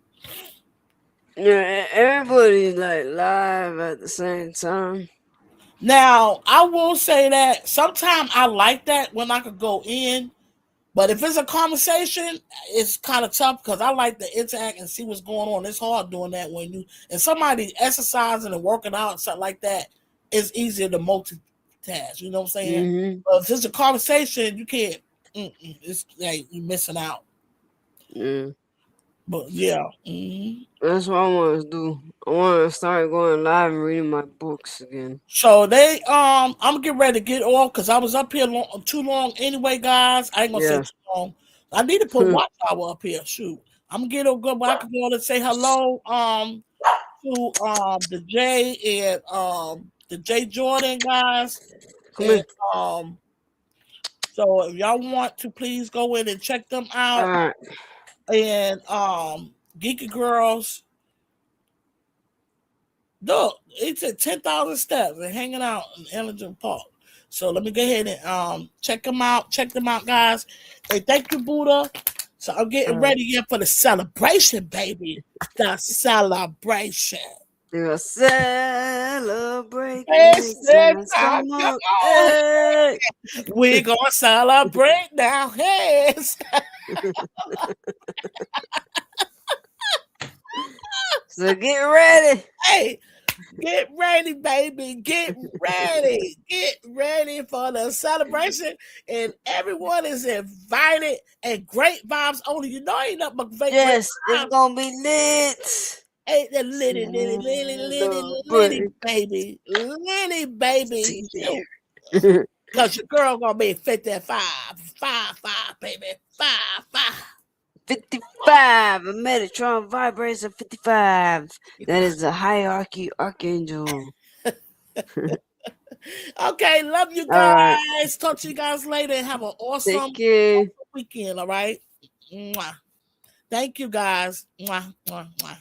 Yeah, everybody's like live at the same time. Now, I will say that sometimes I like that when I could go in, but if it's a conversation, it's kind of tough because I like to interact and see what's going on. It's hard doing that when and somebody exercising and working out and stuff like that. It's easier to multitask. You know what I'm saying? Mm-hmm. But if it's a conversation, you can't. It's like you're missing out. Yeah. But yeah. Mm-hmm. That's what I want to do. I want to start going live and reading my books again. So I'm getting ready to get off because I was up here too long anyway, guys. I ain't gonna say Yeah. too long. I need to put Watch Hour up here. Shoot, I'm gonna get a good. I can go and say hello to the J and the J Jordan guys, Come and here. so if y'all want to, please go in and check them All out. right. And Geeky Girls. Look, it's at 10,000 steps and hanging out in Ellington Park. So let me go ahead and check them out. Check them out, guys. Hey, thank you, Buddha. So I'm getting ready here for the celebration, baby. The celebration. You'll celebrate Yes, next next time. time. Come Come on. on. Hey. We're going to celebrate now. Yes. So get ready. Hey. Get ready, baby. Get ready. Get ready for the celebration. And everyone is invited. And great vibes only. You know, ain't nothing but great Yes, it's vibes. gonna be lit. Ain't the litty, baby. Litty, baby. See there. Because your girl gonna be 55. 5, baby. 5. 55. A Metatron vibrator 55. That is the hierarchy archangel. Okay, love you All right. guys. Talk to you guys later. Have an awesome Take care. weekend, all right? Mwah. Thank you guys. Mwah, mwah, mwah.